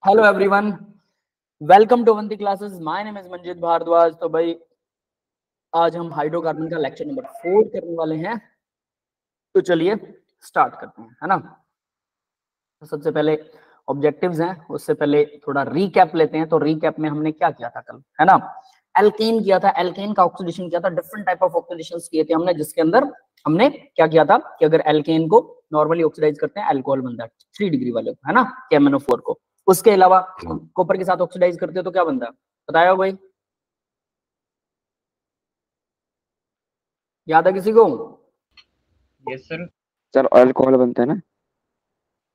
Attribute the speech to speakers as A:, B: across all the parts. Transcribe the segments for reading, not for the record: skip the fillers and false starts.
A: Hello everyone, welcome to Avanti classes. My name is Manjit Bhardwaj. तो भाई आज हम हाइड्रोकार्बन का लेक्चर नंबर 4 करने वाले हैं। तो चलिए स्टार्ट करते हैं, है ना। तो सबसे पहले ऑब्जेक्टिव्स हैं, उससे पहले थोड़ा रीकैप लेते हैं। तो रीकैप में हमने क्या किया था कल, है ना। एल्केन किया था, एल्केन का ऑक्सीडेशन किया था, डिफरेंट टाइप ऑफ ऑक्सीडेशंस किए थे हमने, जिसके अंदर हमने क्या किया था कि अगर एल्केन को नॉर्मली ऑक्सीडाइज करते हैं अल्कोहल बनता है 3 डिग्री वाले को, है ना, KMnO4 को। उसके अलावा कॉपर के साथ ऑक्सीडाइज करते हो तो क्या बनता है, बताया भाई, याद है किसी को?
B: Yes sir. सर अल्कोहल बनता है ना।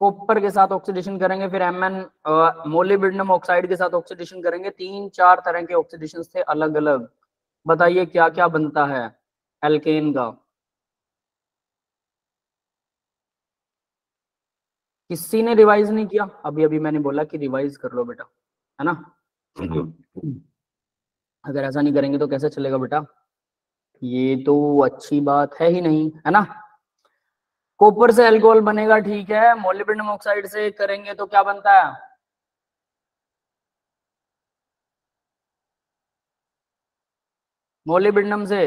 A: कॉपर के साथ ऑक्सीडेशन करेंगे, फिर Mn मोलिब्डेनम ऑक्साइड के साथ ऑक्सीडेशन करेंगे। 3-4 तरह के ऑक्सीडेशन थे अलग अलग। बताइए क्या क्या बनता है एल्केन का। किसी ने रिवाइज नहीं किया? अभी अभी मैंने बोला कि रिवाइज कर लो बेटा, है ना। अगर ऐसा नहीं करेंगे तो कैसे चलेगा बेटा, ये तो अच्छी बात है ही नहीं, है ना। कॉपर से अल्कोहल बनेगा, ठीक है। मोलिब्डेनम ऑक्साइड से करेंगे तो क्या बनता है? मोलिब्डेनम से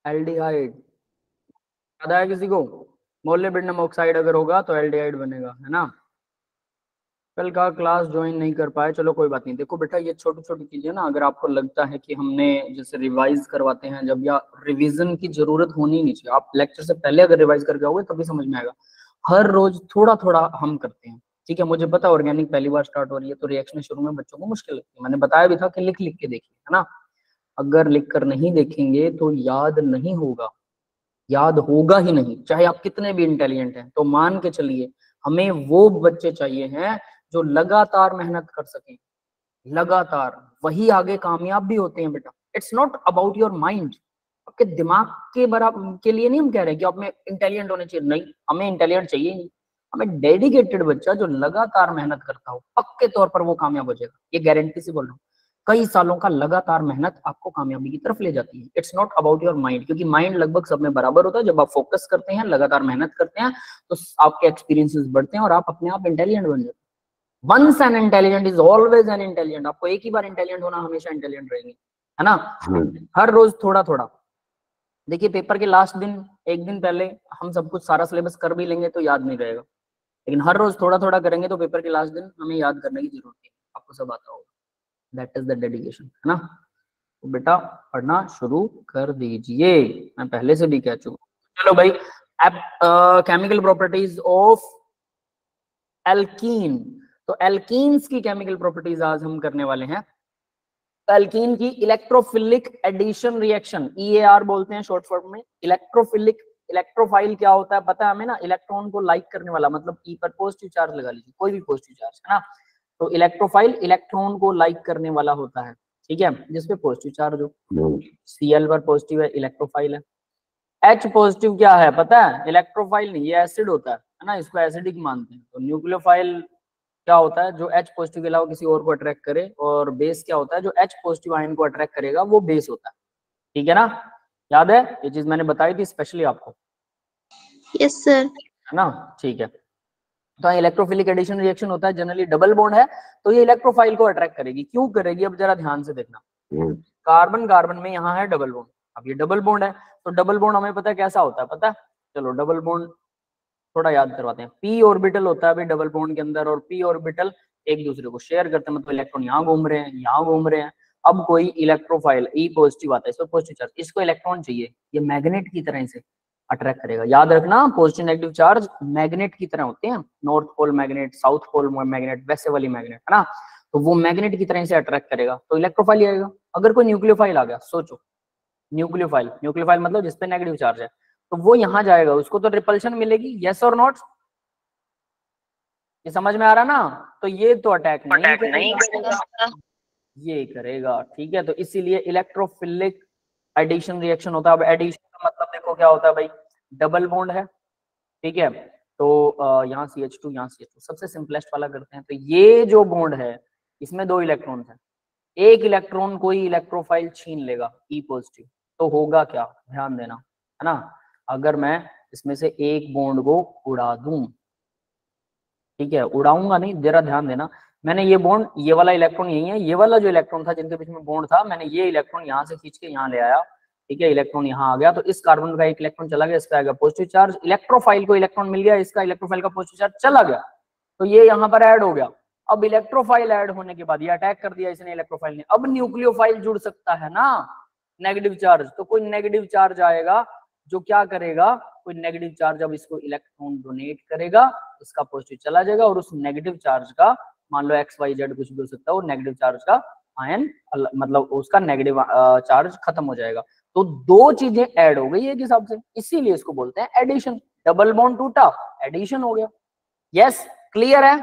A: एल्डिहाइड। याद आया किसी को? मोलिब्डेनम ऑक्साइड अगर होगा तो एल्डिहाइड बनेगा, है ना। कल का क्लास ज्वाइन नहीं कर पाए, चलो कोई बात नहीं। देखो बेटा, ये छोटी छोटी चीजें ना, अगर आपको लगता है कि हमने जैसे रिवाइज करवाते हैं जब, या रिवीजन की जरूरत होनी नहीं चाहिए, आप लेक्चर से पहले अगर रिवाइज करके आओगे तभी समझ में आएगा। हर रोज थोड़ा थोड़ा हम करते हैं, ठीक है। मुझे पता ऑर्गेनिक पहली बार स्टार्ट हो रही है तो रिएक्शन शुरू में बच्चों को मुश्किल लगती है। मैंने बताया भी था कि लिख लिख के देखिए, है ना। अगर लिख कर नहीं देखेंगे तो याद नहीं होगा, याद होगा ही नहीं, चाहे आप कितने भी इंटेलिजेंट हैं। तो मान के चलिए हमें वो बच्चे चाहिए हैं जो लगातार मेहनत कर सकें, लगातार, वही आगे कामयाब भी होते हैं बेटा। It's not about your mind, आपके दिमाग के बराबर के लिए नहीं हम कह रहे कि आप में इंटेलिजेंट होने चाहिए, नहीं, हमें इंटेलिजेंट चाहिए नहीं। हमें डेडिकेटेड बच्चा जो लगातार मेहनत करता हो, पक्के तौर पर वो कामयाब हो जाएगा, ये गारंटी से बोल रहा हूँ। कई सालों का लगातार मेहनत आपको कामयाबी की तरफ ले जाती है। It's not about your mind, क्योंकि माइंड लगभग सब में बराबर होता है। जब आप फोकस करते हैं, लगातार मेहनत करते हैं, तो आपके एक्सपीरियंसेस बढ़ते हैं और आप अपने आप इंटेलिजेंट बन जाते हैं। Once an intelligent is always an intelligent. आपको एक ही बार इंटेलिजेंट होना, हमेशा इंटेलिजेंट रहेंगे, है ना। हर रोज थोड़ा थोड़ा। देखिए पेपर के लास्ट दिन, एक दिन पहले हम सब कुछ सारा सिलेबस कर भी लेंगे तो याद नहीं रहेगा, लेकिन हर रोज थोड़ा थोड़ा करेंगे तो पेपर के लास्ट दिन हमें याद करने की जरूरत है। आपको सब आता होगा, दैट इज द डेडिकेशन, है ना। तो बेटा पढ़ना शुरू कर दीजिए, मैं पहले से भी कह चुका। चलो भाई, केमिकल प्रॉपर्टीज ऑफ एल्कीन। तो एल्कीन्स की केमिकल प्रॉपर्टीज आज हम करने वाले हैं। एल्कीन की इलेक्ट्रोफिलिक एडिशन रिएक्शन, EAR बोलते हैं शॉर्ट फॉर्म में। इलेक्ट्रोफिलिक, इलेक्ट्रोफाइल क्या होता है पता है हमें ना, इलेक्ट्रॉन को लाइक करने वाला, मतलब ई पर पॉजिटिव चार्ज लगा लीजिए, कोई भी पॉजिटिव चार्ज, है ना। तो इलेक्ट्रोफाइल इलेक्ट्रॉन को लाइक करने वाला होता है, ठीक है, जिसपे पॉजिटिव चार्ज हो। Cl पर पॉजिटिव है, इलेक्ट्रोफाइल है। H पॉजिटिव क्या है पता है? इलेक्ट्रोफाइल नहीं, ये एसिड होता है ना, इसको एसिडिक मानते हैं। तो न्यूक्लियोफाइल क्या होता है? जो H पॉजिटिव के अलावा किसी और को अट्रैक्ट करे। और बेस क्या होता है? जो H पॉजिटिव आयन को अट्रैक्ट करेगा वो बेस होता है, ठीक है ना। याद है ये चीज मैंने बताई थी स्पेशली आपको?
C: Yes sir.
A: है ना, ठीक है। तो इलेक्ट्रोफिलिक एडिशन रिएक्शन होता है, जनरली डबल बॉन्ड है तो ये इलेक्ट्रोफाइल को अट्रैक्ट करेगी। क्यों करेगी? अब जरा ध्यान से देखना। कार्बन कार्बन में यहाँ है डबल बॉन्ड, अब ये डबल बॉन्ड है, तो डबल बॉन्ड हमें पता है कैसा होता है, पता है? चलो डबल बॉन्ड थोड़ा याद करवाते हैं। पी ऑर्बिटल होता है अभी डबल बॉन्ड के अंदर, और पी ऑर्बिटल एक दूसरे को शेयर करते हैं, मतलब इलेक्ट्रॉन यहाँ घूम रहे हैं, यहाँ घूम रहे हैं। अब कोई इलेक्ट्रोफाइल ई पॉजिटिव आता है, इसको पॉजिटिव चार्ज, इसको इलेक्ट्रॉन चाहिए, ये मैग्नेट की तरह से अट्रैक्ट करेगा। याद रखना, पॉजिटिव नेगेटिव चार्ज मैग्नेट की तरह होते हैं, north pole magnet, south pole magnet, वैसे वाली मैग्नेट, है ना। तो वो मैग्नेट की तरह से अट्रैक्ट करेगा, तो इलेक्ट्रोफाइल आएगा। अगर कोई न्यूक्लियोफाइल आ गया, सोचो, न्यूक्लियोफाइल, न्यूक्लियोफाइल मतलब जिसपे नेगेटिव चार्ज है, तो वो यहाँ जाएगा, उसको तो रिपल्शन मिलेगी, यस और नॉट? ये समझ में आ रहा ना। तो ये तो अटैक नहीं करेगा, ये करेगा, ठीक है। तो इसीलिए इलेक्ट्रोफिलिक एडिशन रिएक्शन होता है। अब एडिशन का मतलब देखो क्या होता है भाई, डबल बॉन्ड है, ठीक है। तो यहाँ CH2, यहाँ CH2, सबसे सिंपलेस्ट वाला करते हैं। तो ये जो बॉन्ड है इसमें 2 इलेक्ट्रॉन है, एक इलेक्ट्रॉन कोई इलेक्ट्रोफाइल छीन लेगा ई पॉजिटिव, तो होगा क्या, ध्यान देना, है ना। अगर मैं इसमें से एक बॉन्ड को उड़ा दूं, ठीक है, उड़ाऊंगा नहीं, जरा ध्यान देना। मैंने ये बॉन्ड, ये वाला इलेक्ट्रॉन यही है, ये वाला जो इलेक्ट्रॉन था जिनके बीच में बॉन्ड था, मैंने ये इलेक्ट्रॉन यहाँ से खींच के यहाँ ले आया। ठीक है, इलेक्ट्रॉन यहाँ आ गया, तो इस कार्बन का एक इलेक्ट्रॉन चला गया, इसका आएगा पॉजिटिव चार्ज, इलेक्ट्रोफाइल को इलेक्ट्रॉन मिल गया, इसका इलेक्ट्रोफाइल का पॉजिटिव चार्ज चला गया, तो ये यहाँ पर ऐड हो गया। अब इलेक्ट्रोफाइल ऐड होने के बाद ये अटैक कर दिया इसने इलेक्ट्रोफाइल ने, अब न्यूक्लियोफाइल जुड़ सकता है ना नेगेटिव चार्ज, तो कोई नेगेटिव चार्ज आएगा जो क्या करेगा, कोई नेगेटिव चार्ज अब इसको इलेक्ट्रॉन डोनेट करेगा, इसका पॉजिटिव चला जाएगा, और उस नेगेटिव चार्ज का, मान लो XYZ कुछ भी हो सकता है, वो नेगेटिव चार्ज का आयन मतलब उसका नेगेटिव चार्ज खत्म हो जाएगा। तो दो चीजें ऐड हो गई एक हिसाब से, इसीलिए इसको बोलते हैं एडिशन। डबल बॉन्ड टूटा, एडिशन हो गया। यस, क्लियर है?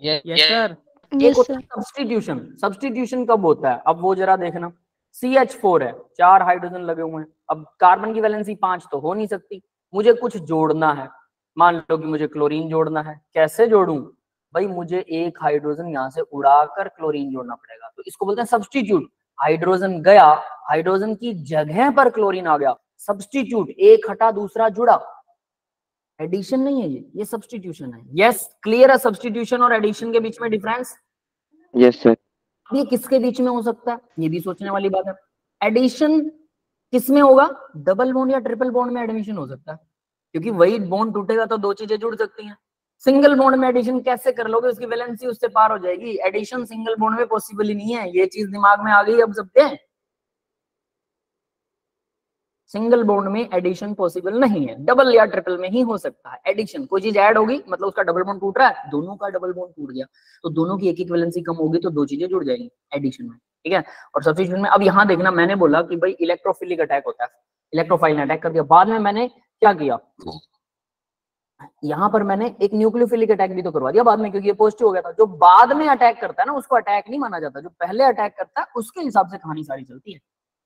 B: Yes sir.
C: Yes sir.
A: Substitution, substitution कब होता है, अब वो जरा देखना। CH4 है, 4 हाइड्रोजन लगे हुए हैं, अब कार्बन की वैलेंसी 5 तो हो नहीं सकती, मुझे कुछ जोड़ना है। मान लो कि मुझे क्लोरीन जोड़ना है, कैसे जोड़ूं भाई, मुझे एक हाइड्रोजन यहाँ से उड़ाकर क्लोरीन जोड़ना पड़ेगा, तो इसको बोलते हैं सब्स्टिट्यूट। हाइड्रोजन गया, हाइड्रोजन की जगह पर क्लोरीन आ गया, सब्स्टिट्यूट, एक हटा दूसरा जुड़ा, एडिशन नहीं है ये सब्स्टिट्यूशन है। यस, क्लियर है सब्स्टिट्यूशन और एडिशन के बीच में डिफरेंस?
B: Yes sir.
A: ये किसके बीच में हो सकता है, ये भी सोचने वाली बात है। एडिशन किसमें होगा, डबल बॉन्ड या ट्रिपल बॉन्ड में एडमिशन हो सकता है, क्योंकि वही बॉन्ड टूटेगा तो दो चीजें जुड़ सकती हैं। सिंगल बॉन्ड में एडिशन कैसे कर लोगे, उसकी वैलेंसी उससे पार हो जाएगी, एडिशन सिंगल बॉन्ड में पॉसिबल ही नहीं है, ये चीज दिमाग में आ गई अब सबके। सिंगल बॉन्ड में एडिशन पॉसिबल नहीं है, डबल या ट्रिपल में ही हो सकता है एडिशन। कोई चीज ऐड होगी मतलब उसका डबल बॉन्ड टूट रहा है, दोनों का डबल बॉन्ड टूट गया, तो दोनों की एक एक वैलेंसी कम होगी तो दो चीजें जुड़ जाएंगी एडिशन में। ठीक है, और सब्स्टिट्यूशन में अब यहाँ देखना, मैंने बोला कि भाई इलेक्ट्रोफिलिक अटैक होता है, इलेक्ट्रोफाइल ने अटैक कर दिया, बाद में मैंने क्या किया, यहाँ पर मैंने एक न्यूक्लियोफिलिक अटैक भी तो करवा दिया बाद में, क्योंकि ये पॉजिटिव हो गया था। जो बाद में अटैक करता है ना उसको अटैक नहीं माना जाता, जो पहले अटैक करता है उसके हिसाब से कहानी सारी चलती है।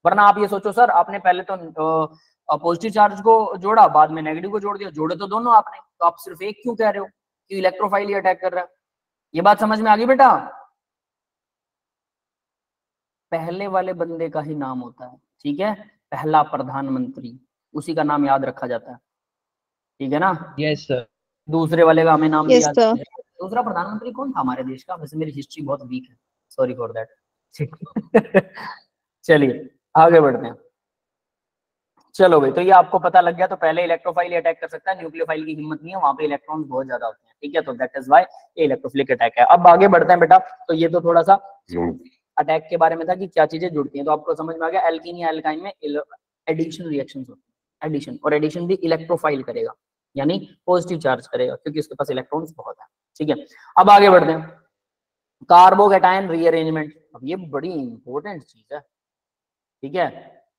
A: वरना आप ये सोचो सर, आपने पहले तो पॉजिटिव चार्ज को जोड़ा, बाद में नेगेटिव को जोड़ दिया, जोड़े तो दोनों आपने, तो आप सिर्फ एक क्यों कह रहे हो कि इलेक्ट्रोफाइल ही अटैक कर रहा है? ये बात समझ में आ गई बेटा? पहले वाले बंदे का ही नाम होता है, ठीक है, पहला प्रधानमंत्री, उसी का नाम याद रखा जाता है, ठीक है ना?
B: Yes sir.
A: दूसरे वाले का हमें नाम
C: Yes,
A: याद
C: sir.
A: नहीं है। दूसरा प्रधानमंत्री कौन था हमारे देश का? वैसे मेरी हिस्ट्री बहुत वीक है, सॉरी फॉर दैट। चलिए आगे बढ़ते हैं। चलो भाई, तो ये आपको पता लग गया, तो पहले इलेक्ट्रोफाइल अटैक कर सकता है, न्यूक्लियोफाइल की हिम्मत नहीं है, वहां पे इलेक्ट्रॉन्स बहुत ज्यादा होते हैं, ठीक है, तो दैट इज व्हाई ये इलेक्ट्रोफिलिक अटैक है। अब आगे बढ़ते हैं बेटा, तो ये तो थोड़ा सा अटैक के बारे में था कि क्या चीजें जुड़ती हैं, तो आपको समझ में आ गया एल्कीन या एल्काइन में एडिशन रिएक्शंस होती है, एडिशन, और एडिशन भी इलेक्ट्रोफाइल करेगा, यानी पॉजिटिव चार्ज करेगा, क्योंकि उसके पास इलेक्ट्रॉन्स बहुत है। ठीक है, अब आगे बढ़ते हैं, कार्बोकैटायन रीअरेंजमेंट। अब ये बड़ी इंपॉर्टेंट चीज है, ठीक है,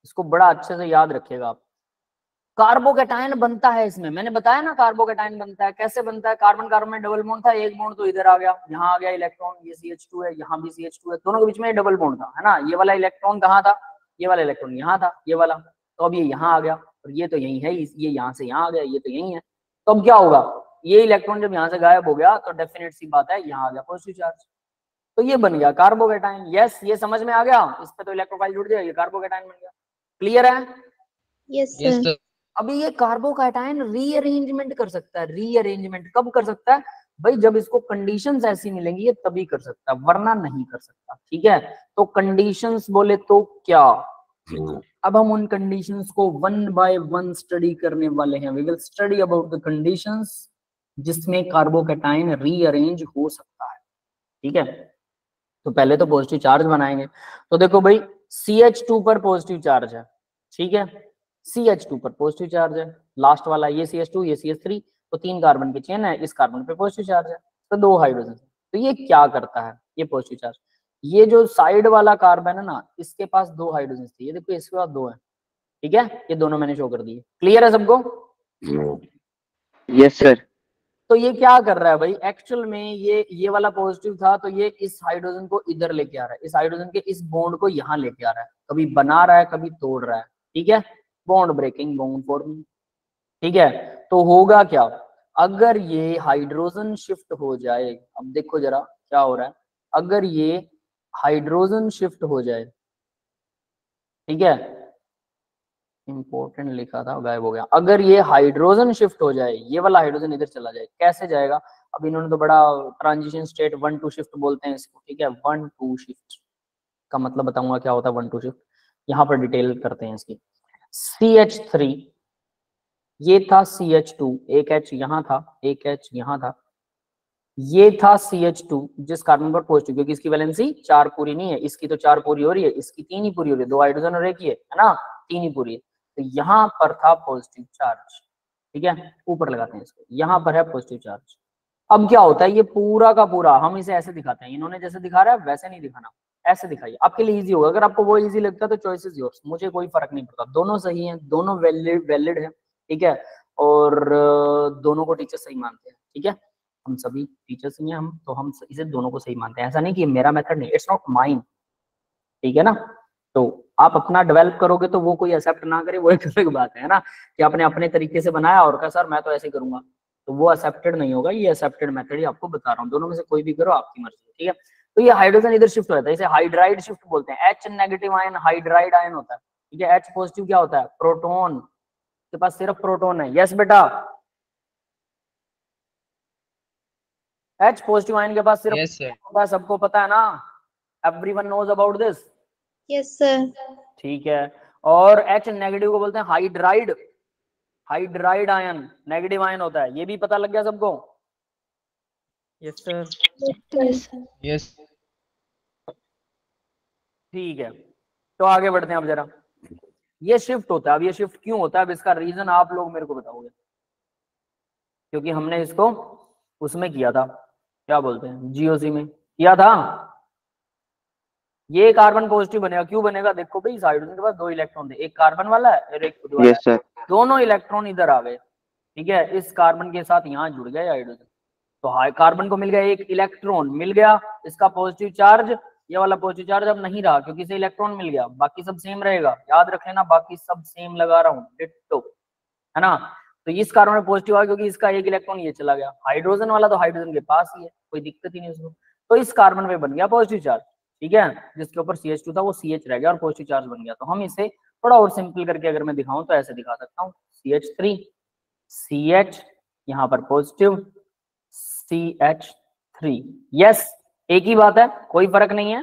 A: इसको बड़ा अच्छे से याद रखिएगा आप। कार्बोकैटायन बनता है इसमें, मैंने बताया ना कार्बोकैटायन बनता है, कैसे बनता है, कार्बन कार्बन में डबल बॉन्ड था, एक बॉन्ड तो इधर आ गया, यहाँ आ गया इलेक्ट्रॉन, ये CH2 है, यहाँ भी CH2 है, दोनों के बीच में डबल बॉन्ड था, है ना, ये वाला इलेक्ट्रॉन कहाँ था, ये वाला इलेक्ट्रॉन यहाँ था, ये वाला, तो अब ये यहाँ आ गया, और ये तो यही है, ये यहाँ से यहाँ आ गया, ये तो यही है, तो अब क्या होगा, ये इलेक्ट्रॉन जब यहाँ से गायब हो गया तो डेफिनेट सी बात है यहाँ आ गया पॉजिटिव चार्ज, तो ये बन गया कार्बोकैटायन। यस, ये समझ में आ गया, इस पे तो इलेक्ट्रोफाइल जुड़ जाएगा, ये कार्बोकैटायन बन गया। क्लियर है?
C: Yes,
B: yes
C: sir.
B: सर।
A: अभी ये कार्बोकैटायन रीअरेंजमेंट कर सकता है, रीअरेंजमेंट कब कर सकता है भाई, जब इसको कंडीशंस ऐसी मिलेंगी ये तभी कर सकता है, वरना नहीं कर सकता, ठीक है। तो कंडीशंस बोले तो क्या, अब हम उन कंडीशंस को वन बाय वन स्टडी करने वाले हैं, we will study about the conditions जिसमें कार्बोकैटायन रीअरेंज हो सकता है, ठीक है। तो पहले तो पॉजिटिव चार्ज बनाएंगे, तो देखो भाई CH2 पर पॉजिटिव चार्ज है, ठीक है, CH2 पर पॉजिटिव चार्ज है, लास्ट वाला ये CH2 ये CH3, तो 3 कार्बन की चेन है, इस कार्बन पे पॉजिटिव चार्ज है, तो 2 हाइड्रोजन, तो ये क्या करता है, ये पॉजिटिव चार्ज, ये जो साइड वाला कार्बन है ना, इसके पास 2 हाइड्रोजन थे, ये देखो इसके पास 2 है, ठीक है, ये दोनों मैंने शो कर दिए। क्लियर है सबको?
B: Yes sir.
A: तो ये क्या कर रहा है भाई, एक्चुअल में ये वाला पॉजिटिव था, तो ये इस हाइड्रोजन को इधर लेके आ रहा है, इस हाइड्रोजन के इस बॉन्ड को यहाँ लेके आ रहा है, कभी बना रहा है कभी तोड़ रहा है, ठीक है, बॉन्ड ब्रेकिंग, बॉन्ड फॉर्मिंग, ठीक है। तो होगा क्या, अगर ये हाइड्रोजन शिफ्ट हो जाए, अब देखो जरा क्या हो रहा है, अगर ये हाइड्रोजन शिफ्ट हो जाए, ठीक है, इंपॉर्टेंट लिखा था, गायब हो गया। अगर ये हाइड्रोजन शिफ्ट हो जाए, ये वाला हाइड्रोजन इधर चला जाए, कैसे जाएगा? अब इन्होंने तो बड़ा ट्रांजिशन स्टेट 1 2 शिफ्ट बोलते हैं इसको, ठीक है। 1 2 शिफ्ट का मतलब बताऊंगा क्या होता है 1 2 शिफ्ट, यहाँ पर डिटेल करते हैं इसकी। CH3 ये था, CH2 एक H यहाँ था, एक H यहाँ था, ये था CH2 जिस कार्बन पर पॉजिटिव, क्योंकि इसकी वैलेंसी 4 पूरी नहीं है, इसकी तो 4 पूरी हो रही है, इसकी 3 ही पूरी हो रही है, 2 हाइड्रोजन और एक ही है ना, 3 ही पूरी है। तो यहाँ पर था पॉजिटिव चार्ज, ठीक है, ऊपर लगाते हैं इसको, यहाँ पर है पॉजिटिव चार्ज। अब क्या होता है, ये पूरा का पूरा हम इसे ऐसे दिखाते हैं, इन्होंने जैसे दिखा रहा है वैसे नहीं दिखाना, ऐसे दिखाइए, आपके लिए इजी होगा। अगर आपको वो इजी लगता है तो चॉइस इज योर्स, मुझे कोई फर्क नहीं पड़ता, दोनों सही हैं, दोनों वैलिड है, ठीक है, और दोनों को टीचर सही मानते हैं, ठीक है, हम सभी टीचर्स ही हैं हम, तो हम इसे दोनों को सही मानते हैं। ऐसा नहीं कि मेरा मेथड नहीं, इट्स नॉट माइन, ठीक है ना। तो आप अपना डेवलप करोगे तो वो कोई एक्सेप्ट ना करे, वो एक अलग बात है ना, कि आपने अपने तरीके से बनाया और कहा सर मैं तो ऐसे ही करूंगा, तो वो एक्सेप्टेड नहीं होगा। ये एक्सेप्टेड मेथड ही आपको बता रहा हूँ, दोनों में से कोई भी करो, आपकी मर्जी है, ठीक है। तो ये हाइड्रोजन इधर शिफ्ट हो जाता है, इसे हाइड्राइड शिफ्ट बोलते हैं। H negative ion hydride ion होता है, ठीक है। H पॉजिटिव क्या होता है, प्रोटोन के पास सिर्फ प्रोटोन है, यस बेटा। H पॉजिटिव आयन के पास सिर्फ होता है, सबको पता है ना, everyone knows about this,
C: yes sir.
A: ठीक है। और H नेगेटिव को बोलते हैं hydride, hydride ion negative ion होता है, ये भी पता लग गया सबको? यस सर,
B: यस
A: ठीक है। तो आगे बढ़ते हैं अब जरा, ये शिफ्ट होता है, अब ये शिफ्ट क्यों होता है, अब इसका रीजन आप लोग मेरे को बताओगे, क्योंकि हमने इसको उसमें किया था, क्या बोलते हैं, GOC में किया था। ये कार्बन पॉजिटिव बनेगा, क्यों बनेगा, देखो भाई इस हाइड्रोजन के पास 2 इलेक्ट्रॉन थे, एक कार्बन वाला है और एक खुद वाला
B: यस सर
A: दोनों इलेक्ट्रॉन इधर आ गए, ठीक है, इस कार्बन के साथ यहाँ जुड़ गया हाइड्रोजन, तो कार्बन को मिल गया एक इलेक्ट्रॉन, मिल गया इसका पॉजिटिव चार्ज, ये वाला पॉजिटिव चार्ज अब नहीं रहा क्योंकि इसे इलेक्ट्रॉन मिल गया, बाकी सब सेम रहेगा, याद रख लेना, बाकी सब सेम लगा रहा हूँ, डिट्टो, है ना। तो इस कार्बन में पॉजिटिव आ क्योंकि इसका एक इलेक्ट्रॉन ये चला गया, हाइड्रोजन वाला तो हाइड्रोजन के पास ही है, कोई दिक्कत ही नहीं उसको, तो इस कार्बन पे बन गया पॉजिटिव चार्ज, ठीक है, जिसके ऊपर CH2 था वो CH रह गया और पॉजिटिव चार्ज बन गया। तो हम इसे थोड़ा और सिंपल करके अगर मैं दिखाऊं तो ऐसे दिखा सकता हूँ, CH3 CH यहाँ पर पॉजिटिव CH3, यस एक ही बात है, कोई फर्क नहीं है।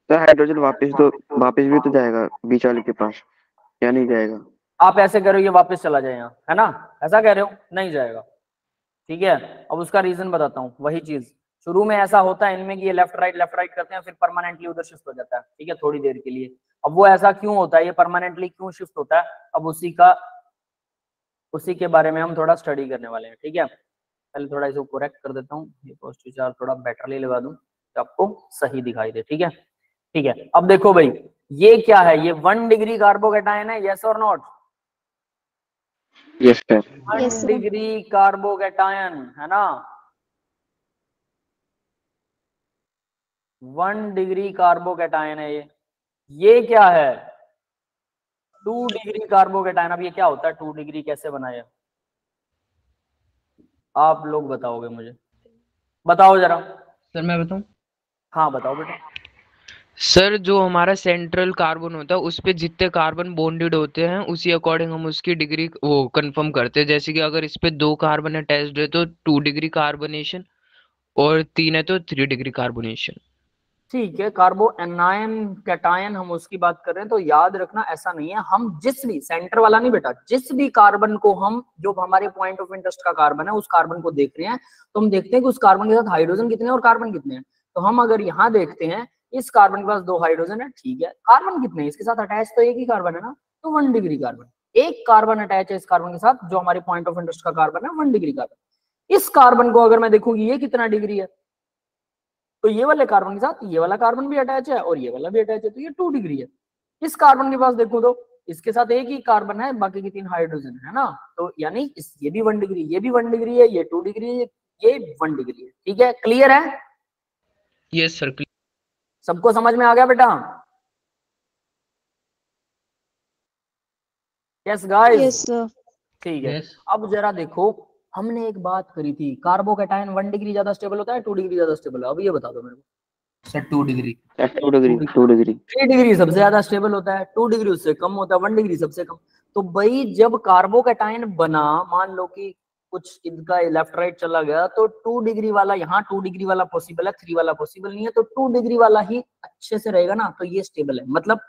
B: सर हाइड्रोजन वापस भी तो जाएगा बीच वाले के पास, या नहीं जाएगा?
A: आप ऐसे कह रहे हो ये वापस चला जाए यहाँ, है ना, ऐसा कह रहे हो, नहीं जाएगा, ठीक है। अब उसका रीजन बताता हूँ, वही चीज शुरू में ऐसा होता है इनमें कि ये लेफ्ट राइट करते हैं, फिर परमानेंटली उधर शिफ्ट हो जाता है, ठीक है, थोड़ी देर के लिए। अब वो ऐसा क्यों होता है, ये परमानेंटली क्यों शिफ्ट होता है, अब उसी के बारे में हम थोड़ा स्टडी करने वाले हैं, ठीक है। पहले थोड़ा इसको करेक्ट कर देता हूँ, ये पॉजिटिव चार्ज थोड़ा बेटरली लगा दूं तो आपको सही दिखाई दे, ठीक है, ठीक है। अब देखो भाई ये क्या है, ये 1 डिग्री कार्बोकैटायन है, यस और not?
B: Yes sir
A: 1 degree carbocation है ना, 1 डिग्री कार्बोकैटायन है ये क्या है, 2 डिग्री कार्बोकैटायन। अब ये क्या होता है, 2 डिग्री कैसे बनाया, आप लोग बताओगे मुझे, बताओ जरा।
D: सर मैं बताऊं?
A: हाँ बताओ बेटा।
D: सर जो हमारा सेंट्रल कार्बन होता है उस पे जितने कार्बन बॉन्डेड होते हैं उसी अकॉर्डिंग हम उसकी डिग्री वो कंफर्म करते हैं। जैसे कि अगर इस पे 2 कार्बन अटैच्ड है तो 2 डिग्री कार्बोनेशन, और 3 है तो 3 डिग्री कार्बोनेशन।
A: ठीक है, कार्बो एनायन कैटायन हम उसकी बात कर रहे हैं, तो याद रखना ऐसा नहीं है, हम जिस भी सेंटर वाला नहीं बेटा, जिस भी कार्बन को हम जो हमारे पॉइंट ऑफ इंटरेस्ट का कार्बन है उस कार्बन को देख रहे हैं, तो हम देखते हैं कि उस कार्बन के साथ हाइड्रोजन कितने हैं और कार्बन कितने हैं। तो हम अगर यहाँ देखते हैं इस कार्बन के पास 2 हाइड्रोजन है, ठीक है, कार्बन कितने हैं इसके साथ अटैच, तो एक ही कार्बन है ना, तो 1 डिग्री कार्बन, एक कार्बन अटैच है इस कार्बन के साथ जो हमारे पॉइंट ऑफ इंटरेस्ट का कार्बन है, 1 डिग्री कार्बन। इस कार्बन को अगर मैं देखूंगी ये कितना डिग्री है, तो ये वाले कार्बन के साथ ये वाला कार्बन भी अटैच है और ये वाला भी अटैच है, तो ये 2 डिग्री है। इस कार्बन के पास देखो तो इसके साथ एक ही कार्बन है, बाकी की 3 हाइड्रोजन है ना, तो यानी ये भी 1 डिग्री, ये भी 1 डिग्री है, ये 2 डिग्री है, ये 1 डिग्री है, ठीक है, क्लियर है?
D: Yes sir.
A: सबको समझ में आ गया बेटा? Yes guys,
C: yes sir.
A: ठीक है।
D: Yes.
A: अब जरा देखो, हमने एक बात करी थी, कार्बोकैटायन 1 डिग्री ज्यादा स्टेबल होता है 2 डिग्री ज्यादा स्टेबल है, अब ये बता दो मेरे को, sir 2 degree.
B: At 2 degree
A: 3 degree सबसे ज्यादा स्टेबल होता है, 2 डिग्री उससे कम होता है, 1 डिग्री सबसे कम। तो भाई जब कार्बोकैटायन बना, मान लो कि कुछ इनका लेफ्ट राइट चला गया, तो 2 डिग्री वाला यहाँ 2 डिग्री वाला पॉसिबल है, 3 वाला पॉसिबल नहीं है, तो 2 डिग्री वाला ही अच्छे से रहेगा ना, तो ये स्टेबल है। मतलब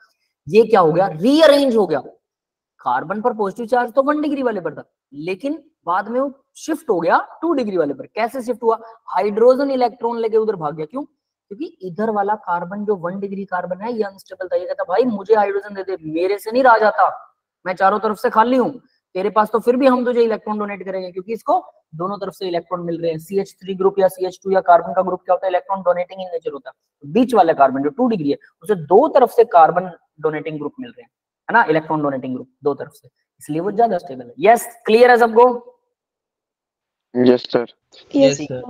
A: ये क्या हो गया, रीअरेंज हो गया। कार्बन पर पॉजिटिव चार्ज तो 1 डिग्री वाले पर था, लेकिन बाद में वो शिफ्ट हो गया 2 डिग्री वाले पर। कैसे शिफ्ट हुआ, हाइड्रोजन इलेक्ट्रॉन लेके उधर भाग गया। क्यों, क्योंकि इधर वाला कार्बन जो 1 डिग्री कार्बन है ये अनस्टेबल था। ये कहता भाई मुझे हाइड्रोजन दे दे, मेरे से नहीं रहा जाता, मैं चारों तरफ से खाली हूँ, तेरे पास तो फिर भी हम तुझे इलेक्ट्रॉन डोनेट करेंगे, क्योंकि इसको दोनों तरफ से इलेक्ट्रॉन मिल रहे हैं। CH3 ग्रुप या CH2 या कार्बन का ग्रुप क्या होता है, इलेक्ट्रॉन डोनेटिंग इन नेचर होता है। बीच वाला कार्बन जो 2 डिग्री है, उसे दो तरफ से कार्बन डोनेटिंग ग्रुप मिल रहे हैं, है ना, इलेक्ट्रॉन डोनेटिंग ग्रुप दो तरफ से, इसलिए वो ज्यादा स्टेबल है। यस, क्लियर है सबको?
B: Yes sir.
C: Yes
D: sir.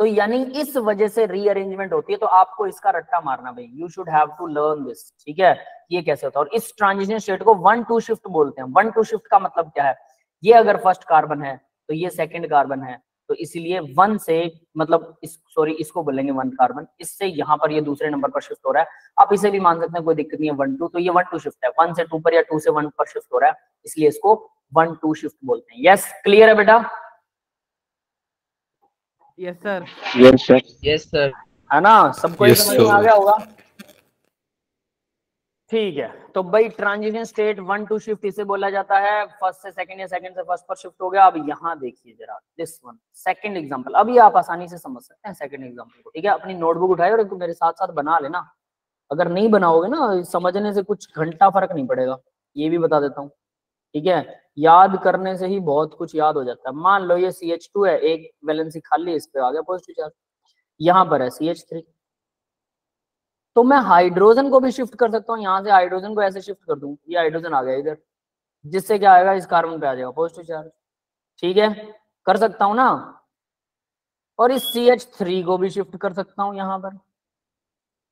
A: तो यानी इस वजह से रीअरेंजमेंट होती है। तो आपको इसका रट्टा मारना भाई, you should have to learn this, ठीक है, ये कैसे होता है। और इस ट्रांजिशन स्टेट को 1-2 शिफ्ट बोलते हैं। 1-2 शिफ्ट का मतलब क्या है, ये अगर फर्स्ट कार्बन है तो ये सेकंड कार्बन है, तो इसीलिए 1 से मतलब इसको बोलेंगे 1 कार्बन, इससे यहाँ पर ये दूसरे नंबर पर शिफ्ट हो रहा है। आप इसे भी मान सकते हैं, कोई दिक्कत नहीं है, 1-2, तो ये 1-2 शिफ्ट है, 1 से 2 पर या 2 से 1 पर शिफ्ट हो रहा है, इसलिए इसको 1-2 शिफ्ट बोलते हैं। यस, क्लियर है बेटा?
E: Yes sir.
B: Yes sir.
D: Yes sir.
A: है ना, सबको ये समझ में आ गया होगा? ठीक है, तो भाई ट्रांजिशन स्टेट 1-2 शिफ्ट इसे बोला जाता है। फर्स्ट से सेकंड या सेकंड से फर्स्ट पर शिफ्ट हो गया। अब यहाँ देखिए जरा दिस वन, सेकंड एग्जांपल। अब ये आप आसानी से समझ सकते हैं सेकंड एग्जांपल को, ठीक है। अपनी नोटबुक उठाए और एक मेरे साथ साथ बना लेना। अगर नहीं बनाओगे ना, समझने से कुछ घंटा फर्क नहीं पड़ेगा, ये भी बता देता हूँ, ठीक है। याद करने से ही बहुत कुछ याद हो जाता है। मान लो ये CH2 है, एक वैलेंसी खाली, इस पे आ गया पॉजिटिव चार्ज, यहाँ पर है CH3, तो मैं हाइड्रोजन को भी शिफ्ट कर सकता हूँ। यहाँ से हाइड्रोजन को ऐसे शिफ्ट कर दूं, ये हाइड्रोजन आ गया इधर, जिससे क्या आएगा, इस कार्बन पे आ जाएगा पॉजिटिव चार्ज, ठीक है, कर सकता हूं ना। और इस CH3 को भी शिफ्ट कर सकता हूं यहाँ पर,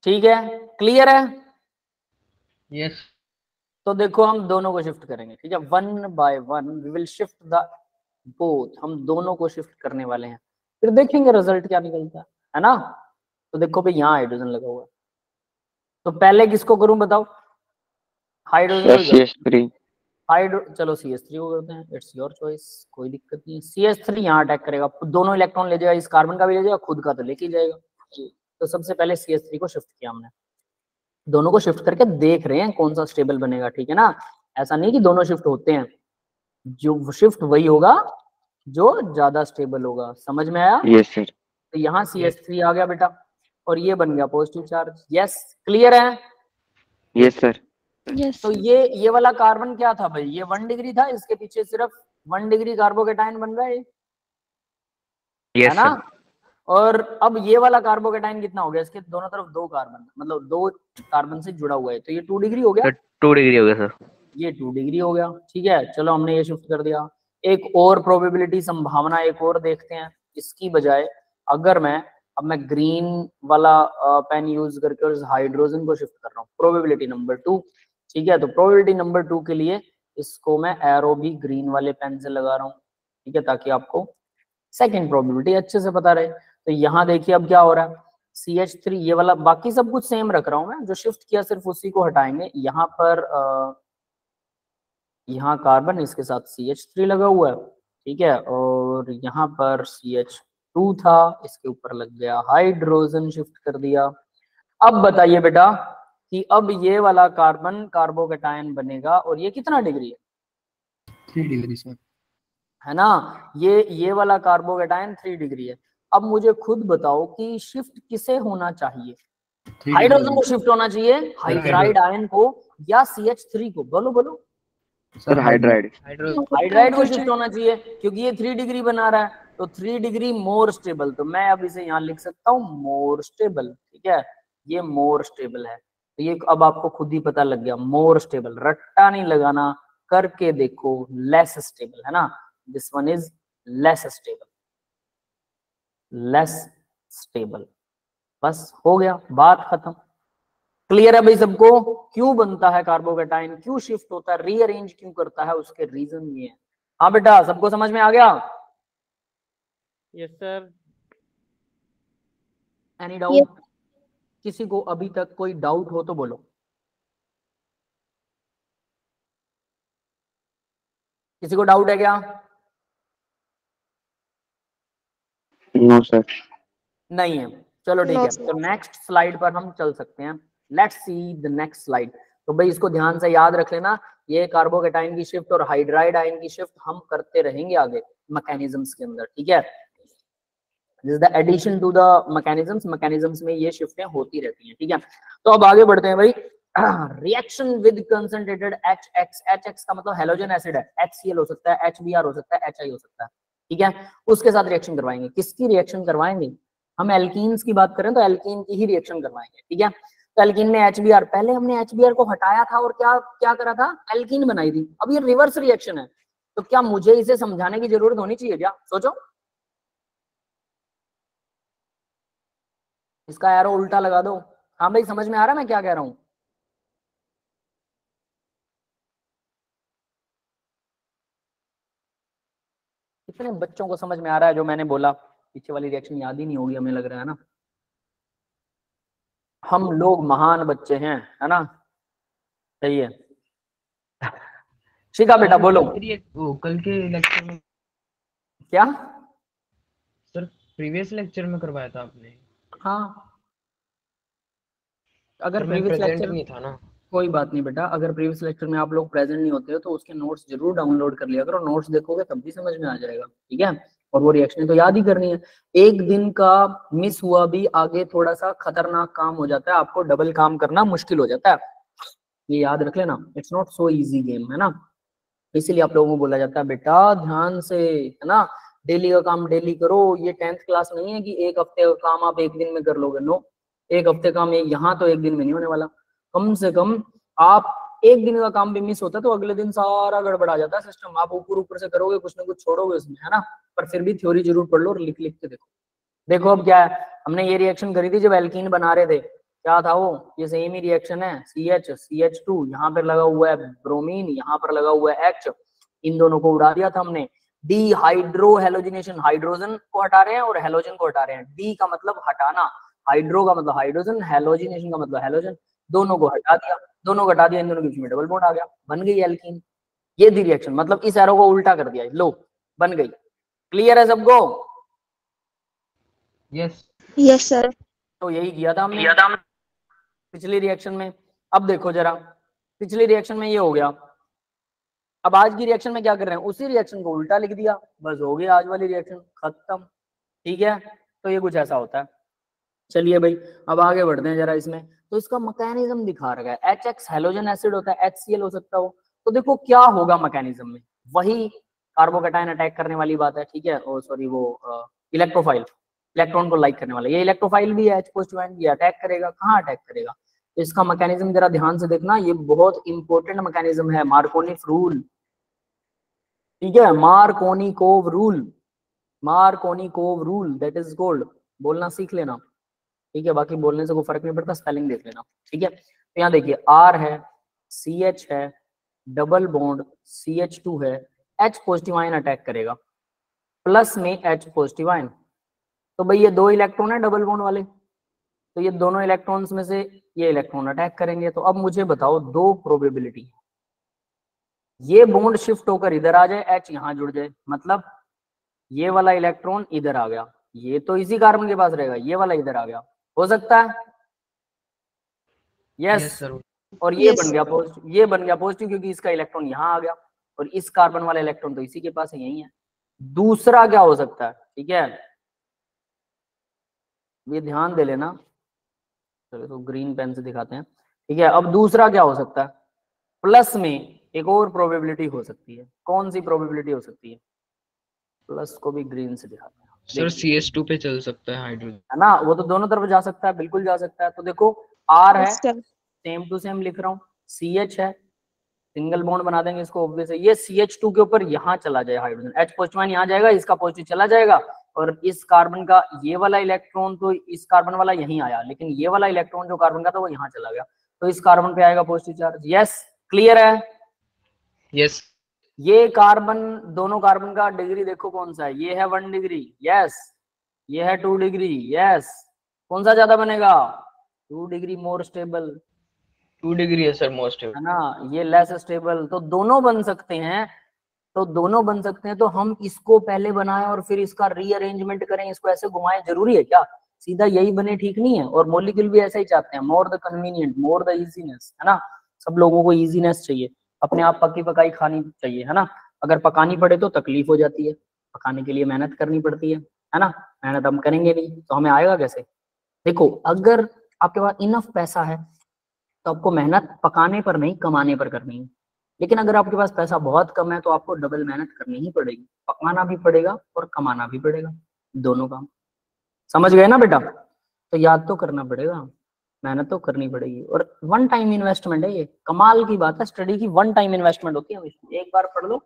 A: ठीक है, क्लियर है?
D: यस।
A: तो देखो हम दोनों को शिफ्ट करेंगे, ठीक है, 1 by 1 we will shift the both, हम दोनों को शिफ्ट करने वाले हैं, फिर देखेंगे रिजल्ट क्या निकलता है ना। तो देखो भाई यहाँ हाइड्रोजन लगा हुआ है, तो पहले किसको करूं बताओ, हाइड्रोजन को
B: CH3।
A: चलो CH3 को करते हैं, इट्स योर चॉइस, कोई दिक्कत नहीं है। CH3 यहाँ अटैक करेगा, दोनों इलेक्ट्रॉन ले जाएगा, इस कार्बन का भी ले जाएगा, खुद का तो लेके जाएगा। तो सबसे पहले CH3 को शिफ्ट किया हमने, दोनों को शिफ्ट करके देख रहे हैं कौन सा स्टेबल बनेगा, ठीक है ना। ऐसा नहीं कि दोनों शिफ्ट होते हैं, जो शिफ्ट वही होगा जो ज्यादा स्टेबल होगा, समझ में आया?
B: Yes sir.
A: तो यहाँ CH3 आ गया बेटा, और ये बन गया पॉजिटिव चार्ज। यस, क्लियर है?
B: Yes sir.
C: यस
A: तो ये वाला कार्बन क्या था भाई, ये 1 डिग्री था, इसके पीछे सिर्फ 1 डिग्री कार्बोकेटाइन बन रहा है, है ना। और अब ये वाला कार्बोकेटाइन कितना हो गया, इसके दोनों तरफ 2 कार्बन, मतलब 2 कार्बन से जुड़ा हुआ है, तो ये 2 डिग्री हो गया,
B: 2 डिग्री हो गया सर।
A: ये 2 डिग्री हो गया, ठीक है। चलो हमने ये शिफ्ट कर दिया। एक और प्रोबेबिलिटी, संभावना एक और देखते हैं। इसकी बजाय अगर मैं ग्रीन वाला पेन यूज करके और हाइड्रोजन को शिफ्ट कर रहा हूँ, प्रोबेबिलिटी नंबर 2, ठीक है। तो प्रोबेबिलिटी नंबर 2 के लिए इसको मैं एरो भी ग्रीन वाले पेन से लगा रहा हूँ, ठीक है, ताकि आपको सेकंड प्रोबेबिलिटी अच्छे से पता रहे। तो यहाँ देखिए अब क्या हो रहा है, CH3 ये वाला, बाकी सब कुछ सेम रख रहा हूँ मैं, जो शिफ्ट किया सिर्फ उसी को हटाएंगे। यहाँ पर यहाँ कार्बन, इसके साथ CH3 लगा हुआ है, ठीक है, और यहाँ पर CH2 था, इसके ऊपर लग गया हाइड्रोजन, शिफ्ट कर दिया। अब बताइए बेटा कि अब ये वाला कार्बन कार्बोकेटायन बनेगा, और ये कितना डिग्री है,
E: 3 डिग्री सर।
A: है ना। ये वाला कार्बोकेटायन 3 डिग्री है। अब मुझे खुद बताओ कि शिफ्ट किसे होना चाहिए, हाइड्रोजन को शिफ्ट होना चाहिए, हाइड्राइड आयन को, या CH3 को? बोलो बोलो
B: सर हाइड्राइड।
A: हाइड्राइड को शिफ्ट होना चाहिए, क्योंकि ये 3 डिग्री बना रहा है, तो 3 डिग्री मोर स्टेबल, तो मैं अब इसे यहाँ लिख सकता हूँ मोर स्टेबल, ठीक है, ये मोर स्टेबल है। तो ये अब आपको खुद ही पता लग गया, मोर स्टेबल, रट्टा नहीं लगाना, करके देखो, लेस स्टेबल, है ना, this one is less stable, less stable, बस हो गया, बात खत्म। क्लियर है भाई सबको? क्यों बनता है कार्बोकेटाइन, क्यों शिफ्ट होता है, रीअरेंज क्यों करता है, उसके रीजन ये है। हाँ बेटा, सबको समझ में आ गया?
E: Yes sir.
A: Any doubt? किसी को अभी तक कोई डाउट हो तो बोलो। किसी को डाउट है क्या?
B: No sir.
A: नहीं है, चलो ठीक
C: No,
A: है।
C: sir.
A: तो नेक्स्ट स्लाइड पर हम चल सकते हैं। Let's see the next slide. तो भाई इसको ध्यान से याद रख लेना, ये कार्बोकेटाइन की शिफ्ट और हाइड्राइड आयन की शिफ्ट हम करते रहेंगे आगे मैकेनिज्म्स के अंदर, ठीक है। This is the addition to the mechanisms में ये शिफ्टें होती रहती हैं, ठीक है। तो अब आगे बढ़ते हैं भाई। रिएक्शन विद कंसंट्रेटेड HX का मतलब हेलोजन एसिड है, HCl हो सकता है, HBr हो सकता है, HI हो सकता है, ठीक है। उसके साथ रिएक्शन करवाएंगे। किसकी रिएक्शन करवाएंगे? हम एल्कीन्स की बात करें तो एल्कीन की ही रिएक्शन करवाएंगे, ठीक है। तो एल्कीन में HBr, पहले हमने HBr को हटाया था और क्या क्या करा था? एल्कीन बनाई थी। अब ये रिवर्स रिएक्शन है, तो क्या मुझे इसे समझाने की जरूरत होनी चाहिए क्या? सोचो, इसका एरो उल्टा लगा दो। हाँ भाई, समझ में आ रहा है मैं क्या कह रहा हूं? कितने बच्चों को समझ में आ रहा है जो मैंने बोला? पीछे वाली रिएक्शन याद ही नहीं होगी हमें लग रहा है ना। हम लोग महान बच्चे हैं, है ना? सही है। शिखा बेटा बोलो।
D: कल के लेक्चर में
A: क्या?
D: सर प्रीवियस लेक्चर में करवाया था आपने?
A: हाँ, अगर
D: सर मैं
A: प्रीवियस
D: प्रेजेंट
A: लेक्चर,
D: नहीं था ना।
A: कोई बात नहीं बेटा, अगर प्रीवियस लेक्चर में आप लोग प्रेजेंट नहीं होते हो तो उसके नोट्स जरूर डाउनलोड कर लिया करो। नोट्स देखोगे तब भी समझ में आ जाएगा, ठीक है। और वो रिएक्शन तो याद ही करनी है। एक दिन का मिस हुआ भी आगे थोड़ा सा खतरनाक काम हो जाता है, आपको डबल काम करना मुश्किल हो जाता है। ये याद रख लेना, it's not so easy game, है ना। इसीलिए आप लोगों को बोला जाता है बेटा ध्यान से, है ना, डेली का काम डेली करो। ये 10th क्लास नहीं है कि एक हफ्ते का काम आप एक दिन में कर लोगे। नो, एक हफ्ते काम यहाँ तो एक दिन में नहीं होने वाला। कम से कम आप एक दिन का काम भी मिस होता है तो अगले दिन सारा गड़बड़ा जाता है सिस्टम। आप ऊपर ऊपर से करोगे, कुछ ना कुछ छोड़ोगे उसमें, है ना। पर फिर भी थ्योरी जरूर पढ़ लो और लिख लिख के देखो। देखो अब क्या है, हमने ये रिएक्शन करी थी जब एल्कीन बना रहे थे। क्या था वो? ये सेम ही रिएक्शन है, CH2, यहाँ पर लगा हुआ है ब्रोमीन, यहाँ पर लगा हुआ है H। इन दोनों को उड़ा दिया था हमने। डिहाइड्रो हेलोजिनेशन, हाइड्रोजन को हटा रहे हैं और हेलोजन को हटा रहे हैं। डी का मतलब हटाना, हाइड्रो का मतलब हाइड्रोजन, हेलोजिनेशन का मतलब हेलोजन। दोनों को हटा दिया, दोनों को हटा दिया, इन दोनों के बीच में डबल बॉन्ड आ गया, बन गई एल्कीन। ये थी रिएक्शन, मतलब इस एरो को उल्टा कर दिया, लो बन गई। क्लियर है सबको?
D: Yes
C: Yes, sir.
A: तो यही किया था हमने पिछली रिएक्शन में। अब देखो जरा, पिछली रिएक्शन में ये हो गया। अब आज की रिएक्शन में क्या कर रहे हैं? उसी रिएक्शन को उल्टा लिख दिया, बस हो गया आज वाली रिएक्शन खत्म, ठीक है। तो ये कुछ ऐसा होता है। चलिए भाई, अब आगे बढ़ते हैं जरा इसमें। तो इसका मैकेनिज्म दिखा रखा है। HX हेलोजन एसिड होता है, HCl हो सकता हो। तो देखो क्या होगा मैकेनिज्म में, वही कार्बोकेटाइन अटैक करने वाली बात है, ठीक है। और सॉरी, वो इलेक्ट्रोफाइल, इलेक्ट्रॉन को लाइक करने वाला। ये इलेक्ट्रोफाइल भी है, H पॉजिटिव आयन, ये अटैक करेगा। कहाँ अटैक करेगा? तो इसका मैकेनिज्म जरा ध्यान से देखना, ये बहुत इंपॉर्टेंट मैकेनिज्म है, मार्कोनी रूल, ठीक है। Markovnikov rule, Markovnikov rule that is called. बोलना सीख लेना, ठीक है। बाकी बोलने से कोई फर्क नहीं पड़ता, स्पेलिंग देख लेना, ठीक है। तो यहाँ देखिए, R है, CH है, डबल बॉन्ड CH2 है, H पॉजिटिव आयन अटैक करेगा, प्लस में H पॉजिटिव आयन। तो भाई ये दो इलेक्ट्रॉन है डबल बॉन्ड वाले, तो ये दोनों इलेक्ट्रॉन्स में से ये इलेक्ट्रॉन अटैक करेंगे। तो अब मुझे बताओ दो प्रोबेबिलिटी, ये बॉन्ड शिफ्ट होकर इधर आ जाए, H यहाँ जुड़ जाए, मतलब ये वाला इलेक्ट्रॉन इधर आ गया, ये तो इसी कार्बन के पास रहेगा, ये वाला इधर आ गया, हो सकता है? Yes
D: yes sir.
A: और ये
C: Yes.
A: बन गया पॉजिटिव, ये बन गया पॉजिटिव क्योंकि इसका इलेक्ट्रॉन यहाँ आ गया और इस कार्बन वाला इलेक्ट्रॉन तो इसी के पास है, यही है। दूसरा क्या हो सकता है, ठीक है, ये ध्यान दे लेना। चलो तो ग्रीन पेन से दिखाते हैं, ठीक है। अब दूसरा क्या हो सकता है? प्लस में एक और प्रोबेबिलिटी हो सकती है। कौन सी प्रोबेबिलिटी हो सकती है? प्लस को भी ग्रीन से दिखाते हैं,
D: सर CH2 पे चल सकता है हाइड्रोजन,
A: है ना। वो तो दोनों तरफ जा सकता है, बिल्कुल जा सकता है। तो देखो R है,
C: Yes, sir.
A: Same to same लिख रहा हूँ, CH है, सिंगल बॉन्ड बना देंगे इसको, ऑब्वियस है। ये CH2 के ऊपर यहाँ चला जाए हाइड्रोजन, H पॉजिटिव यहाँ जाएगा, इसका पॉजिटिव चला जाएगा और इस कार्बन का ये वाला इलेक्ट्रॉन तो इस कार्बन वाला यहीं आया, लेकिन ये वाला इलेक्ट्रॉन जो कार्बन का था वो यहाँ चला गया, तो इस कार्बन पे आएगा पॉजिटिव चार्ज। यस, क्लियर है?
D: यस
A: ये कार्बन, दोनों कार्बन का डिग्री देखो कौन सा है, ये है 1 डिग्री, यस, ये है 2 डिग्री, यस। कौन सा ज्यादा बनेगा? 2 डिग्री मोर स्टेबल,
D: 2 डिग्री है सर मोस्ट।
A: है ना, ये लेस स्टेबल, तो दोनों बन सकते हैं, तो दोनों बन सकते हैं। तो हम इसको पहले बनाएं और फिर इसका रीअरेंजमेंट करें, इसको ऐसे घुमाएं, जरूरी है क्या? सीधा यही बने ठीक नहीं है। और मॉलिक्यूल भी ऐसा ही चाहते हैं, more the convenient, more the easiness, है ना। सब लोगों को इजीनेस चाहिए, अपने आप पकी पकाई खानी चाहिए, है ना। अगर पकानी पड़े तो तकलीफ हो जाती है, पकाने के लिए मेहनत करनी पड़ती है ना। मेहनत हम करेंगे नहीं तो हमें आएगा कैसे? देखो, अगर आपके पास इनफ पैसा है तो आपको मेहनत पकाने पर नहीं, कमाने पर करनी है। लेकिन अगर आपके पास पैसा बहुत कम है तो आपको डबल मेहनत करनी ही पड़ेगी, पकाना भी पड़ेगा और कमाना भी पड़ेगा, दोनों काम। समझ गए ना बेटा? तो याद तो करना पड़ेगा, मेहनत तो करनी पड़ेगी। और वन टाइम इन्वेस्टमेंट है ये, कमाल की बात है, स्टडी की वन टाइम इन्वेस्टमेंट होती है हमेशा। एक बार पढ़ लो,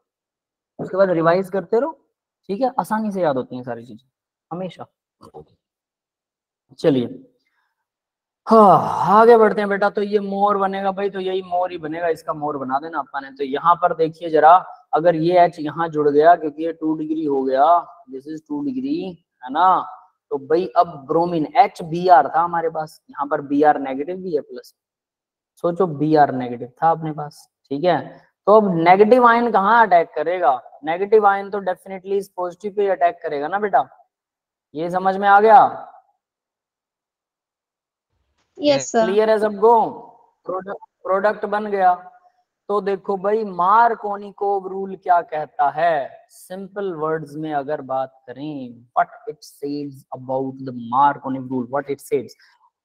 A: उसके बाद रिवाइज करते रहो, ठीक है, आसानी से याद होती है सारी चीजें हमेशा। चलिए हाँ, आगे बढ़ते हैं बेटा। तो ये मोर बनेगा भाई, तो यही मोर ही बनेगा, इसका मोर बना देना अपन ने। तो यहाँ पर देखिए जरा, अगर ये H यहाँ जुड़ गया क्योंकि ये 2 डिग्री हो गया, दिस इज 2 डिग्री, है ना। तो भाई अब ब्रोमीन HBr था हमारे पास, यहाँ पर Br नेगेटिव भी है प्लस, सोचो Br नेगेटिव था अपने पास, ठीक है। तो अब नेगेटिव आयन कहाँ अटैक करेगा? नेगेटिव आयन तो डेफिनेटली इस पॉजिटिव पे अटैक करेगा ना बेटा, ये समझ में आ गया?
C: Yes sir.
A: क्लियर है सबको? प्रोडक्ट बन गया। तो देखो भाई, मार्कोनिकोव रूल क्या कहता है? सिंपल वर्ड्स में अगर बात करें, what it says about the मार्कोनिक rule, what it says,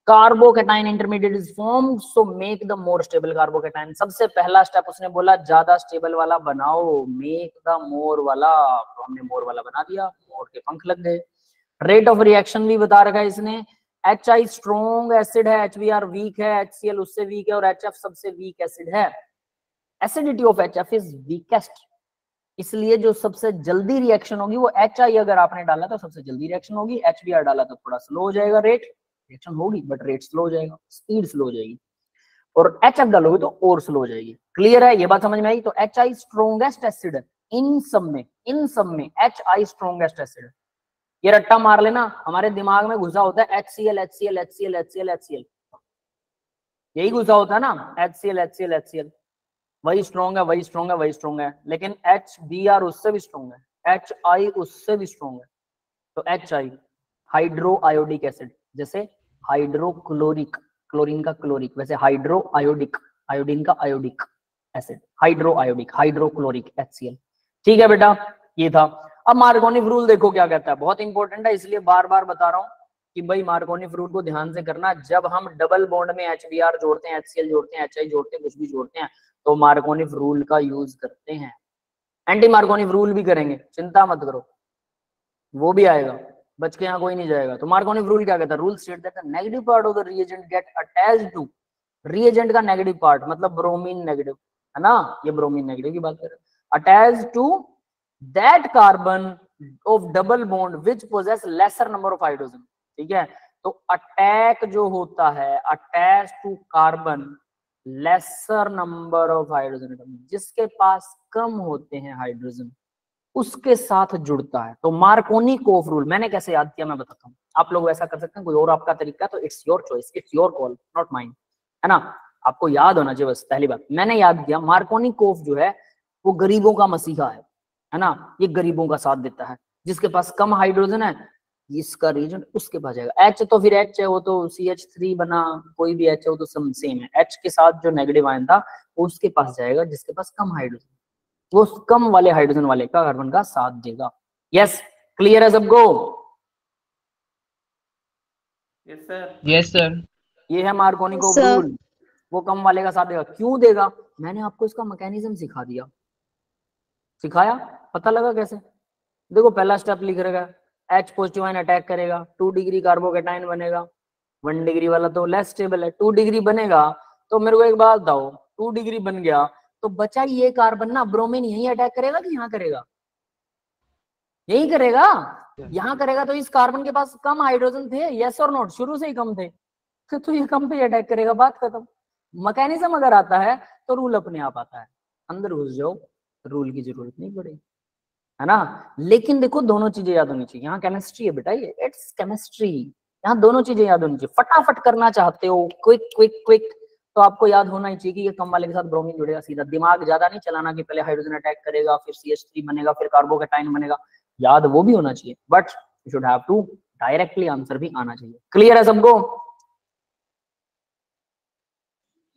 A: carbocation intermediate is formed, so make the more stable carbocation. सबसे पहला स्टेप उसने बोला ज्यादा स्टेबल वाला बनाओ, मेक द मोर वाला। तो हमने मोर वाला बना दिया, मोर के पंख लग गए। रेट ऑफ रिएक्शन भी बता रखा है इसने। HI स्ट्रॉन्ग एसिड है, HBr वीक है, HCl उससे वीक है और HF सबसे वीक एसिड है। Acidity of HF is weakest, इसलिए जो सबसे जल्दी रिएक्शन होगी वो HI अगर आपने डाला तो सबसे जल्दी रिएक्शन होगी, HBr डाला तो थोड़ा स्लो हो जाएगा, रेट रिएक्शन होगी बट रेट स्लो हो जाएगा, स्पीड स्लो हो जाएगी। और HF डालोगे तो और स्लो हो जाएगी। क्लियर है? ये बात समझ में आई? तो HI स्ट्रॉन्गेस्ट एसिड है इन सब में HI स्ट्रॉन्गेस्ट एसिड है। ये रट्टा मार लेना, हमारे दिमाग में घुसा होता है HCl HCl HCl HCl HCl, यही घुसा होता है ना, HCl HCl HCl, वही स्ट्रॉन्ग है, वही स्ट्रॉन्ग है, वही स्ट्रॉन्ग है। लेकिन HBr उससे भी स्ट्रॉन्ग है, HI उससे भी स्ट्रॉन्ग है। तो HI हाइड्रो आयोडिक एसिड, जैसे हाइड्रोक्लोरिक, क्लोरीन का क्लोरिक, वैसे हाइड्रो आयोडिक, आयोडीन का iodic acid, hydro iodic, hydrochloric HCl। ठीक है बेटा, ये था। अब मार्कोनिक रूल देखो क्या कहता है, बहुत इंपॉर्टेंट है, इसलिए बार बार बता रहा हूं कि भाई मार्कोनिक रूल को ध्यान से करना। जब हम डबल बॉन्ड में HBr जोड़ते हैं, HCl जोड़ते हैं, HI जोड़ते हैं, कुछ भी जोड़ते हैं, तो मार्कोनिक रूल का यूज करते हैं। एंटी मार्कोनिक रूल भी करेंगे, चिंता मत करो, वो भी आएगा, बच के यहाँ कोई नहीं जाएगा। तो मार्कोनिक रूल क्या कहता है? Rule state that the negative part of the reagent get attached to, reagent का नेगेटिव पार्ट मतलब ब्रोमीन नेगेटिव, है ना, ये ब्रोमीन नेगेटिव की बात कर रहे हैं, attach to that carbon of double bond which possess lesser number of hydrogen. ठीक है, तो अटैक जो होता है, attach to carbon lesser number of hydrogen, जिसके पास कम होते हैं हाइड्रोजन उसके साथ जुड़ता है। तो मार्कोनिकोव रूल मैंने कैसे याद किया मैं बताता हूँ, आप लोग वैसा कर सकते हैं, कोई और आपका तरीका तो it's your choice, it's your call, not mine, है ना। आपको याद होना चाहिए बस, पहली बात मैंने याद किया, मार्कोनिकोव जो है वो गरीबों का मसीहा है ना, ये गरीबों का साथ देता है, जिसके पास कम हाइड्रोजन है इसका रीजन उसके पास जाएगा। H तो फिर H है, वो तो CH3 बना, कोई भी H है वो तो सेम है, H के साथ जो नेगेटिव आयन था वो उसके पास जाएगा जिसके पास कम हाइड्रोजन, वो कम वाले हाइड्रोजन वाले का कार्बन का साथ देगा। यस, क्लियर है सबको?
E: Yes sir.
D: Yes sir.
A: ये है मार्कोनिकोव
C: Sir.
A: रूल, वो कम वाले का साथ देगा। क्यों देगा? मैंने आपको इसका मैकेनिज्म सिखा दिया, सिखाया, पता लगा कैसे? देखो पहला स्टेप लिख रखा है, H पॉजिटिव आयन अटैक करेगा, 2 डिग्री कार्बोकैटायन बनेगा, 1 डिग्री वाला तो लेस स्टेबल है, 2 डिग्री बनेगा। तो मेरे को एक बात बताओ, 2 डिग्री बन गया तो बचा ये कार्बन ना, ब्रोमीन यही अटैक करेगा कि यहाँ करेगा? यही करेगा, यहाँ करेगा। तो इस कार्बन के पास कम हाइड्रोजन थे, यस और नोट, शुरू से ही कम थे, तो ये कम पे अटैक करेगा, बात खत्म। मैकेनिज्म अगर आता है तो रूल अपने आप आता है, अंदर घुस जाओ, रूल की जरूरत नहीं पड़ेगी, है ना। लेकिन देखो दोनों चीजें याद होनी चाहिए, यहाँ केमिस्ट्री है बेटा, ये इट्स केमिस्ट्री, यहाँ दोनों चीजें याद होनी चाहिए। फटाफट करना चाहते हो, क्विक क्विक क्विक, तो आपको याद होना ही चाहिए कि ये कम वाले के साथ ब्रोमीन जुड़ेगा सीधा। दिमाग ज्यादा नहीं चलाना कि पहले हाइड्रोजन अटैक करेगा फिर CH3 बनेगा फिर कार्बोकैटायन बनेगा, याद वो भी होना चाहिए, but you should have to directly answer भी आना चाहिए। क्लियर है सबको?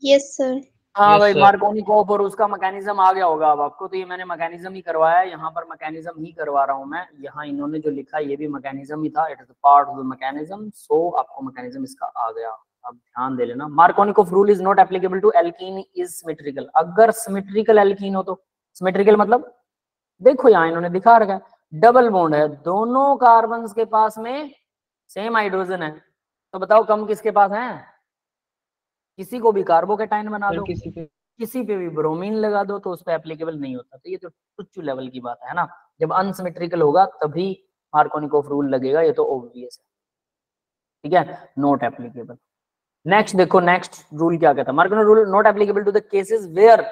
C: Yes, sir.
A: हाँ
D: Yes,
A: भाई,
D: sir.
A: मार्कोनिकोव और उसका मैकेनिज्म आ गया होगा अब आपको, तो ये मैंने मैकेनिज्म ही करवाया है, यहाँ पर मैकेनिज्म ही करवा रहा हूँ मैं। यहाँ इन्होंने जो लिखा ये भी मैकेनिज्म ही था, it is part of the mechanism, so आपको मैकेनिज्म इसका आ गया। अब ध्यान दे लेना, Markovnikov rule is not applicable to alkene is symmetrical. अगर सिमेट्रिकल एल्कीन हो तो, सिमेट्रिकल मतलब देखो यहाँ इन्होंने दिखा रखा है, डबल बॉन्ड है, दोनों कार्बन के पास में सेम हाइड्रोजन है, तो बताओ कम किसके पास है? किसी को भी कार्बोकैटायन बना
D: सर
A: दो,
D: किसी
A: किसी पे भी ब्रोमीन लगा दो, तो उस पर एप्लीकेबल नहीं होता। तो ये तो तुच्छ लेवल की बात है ना, जब अनसिमेट्रिकल होगा तभी मार्कोनिकोव रूल लगेगा, ये तो ऑब्वियस है, ठीक है, नॉट एप्लीकेबल। नेक्स्ट देखो, नेक्स्ट रूल क्या कहता है, Markovnikov rule not applicable to the cases where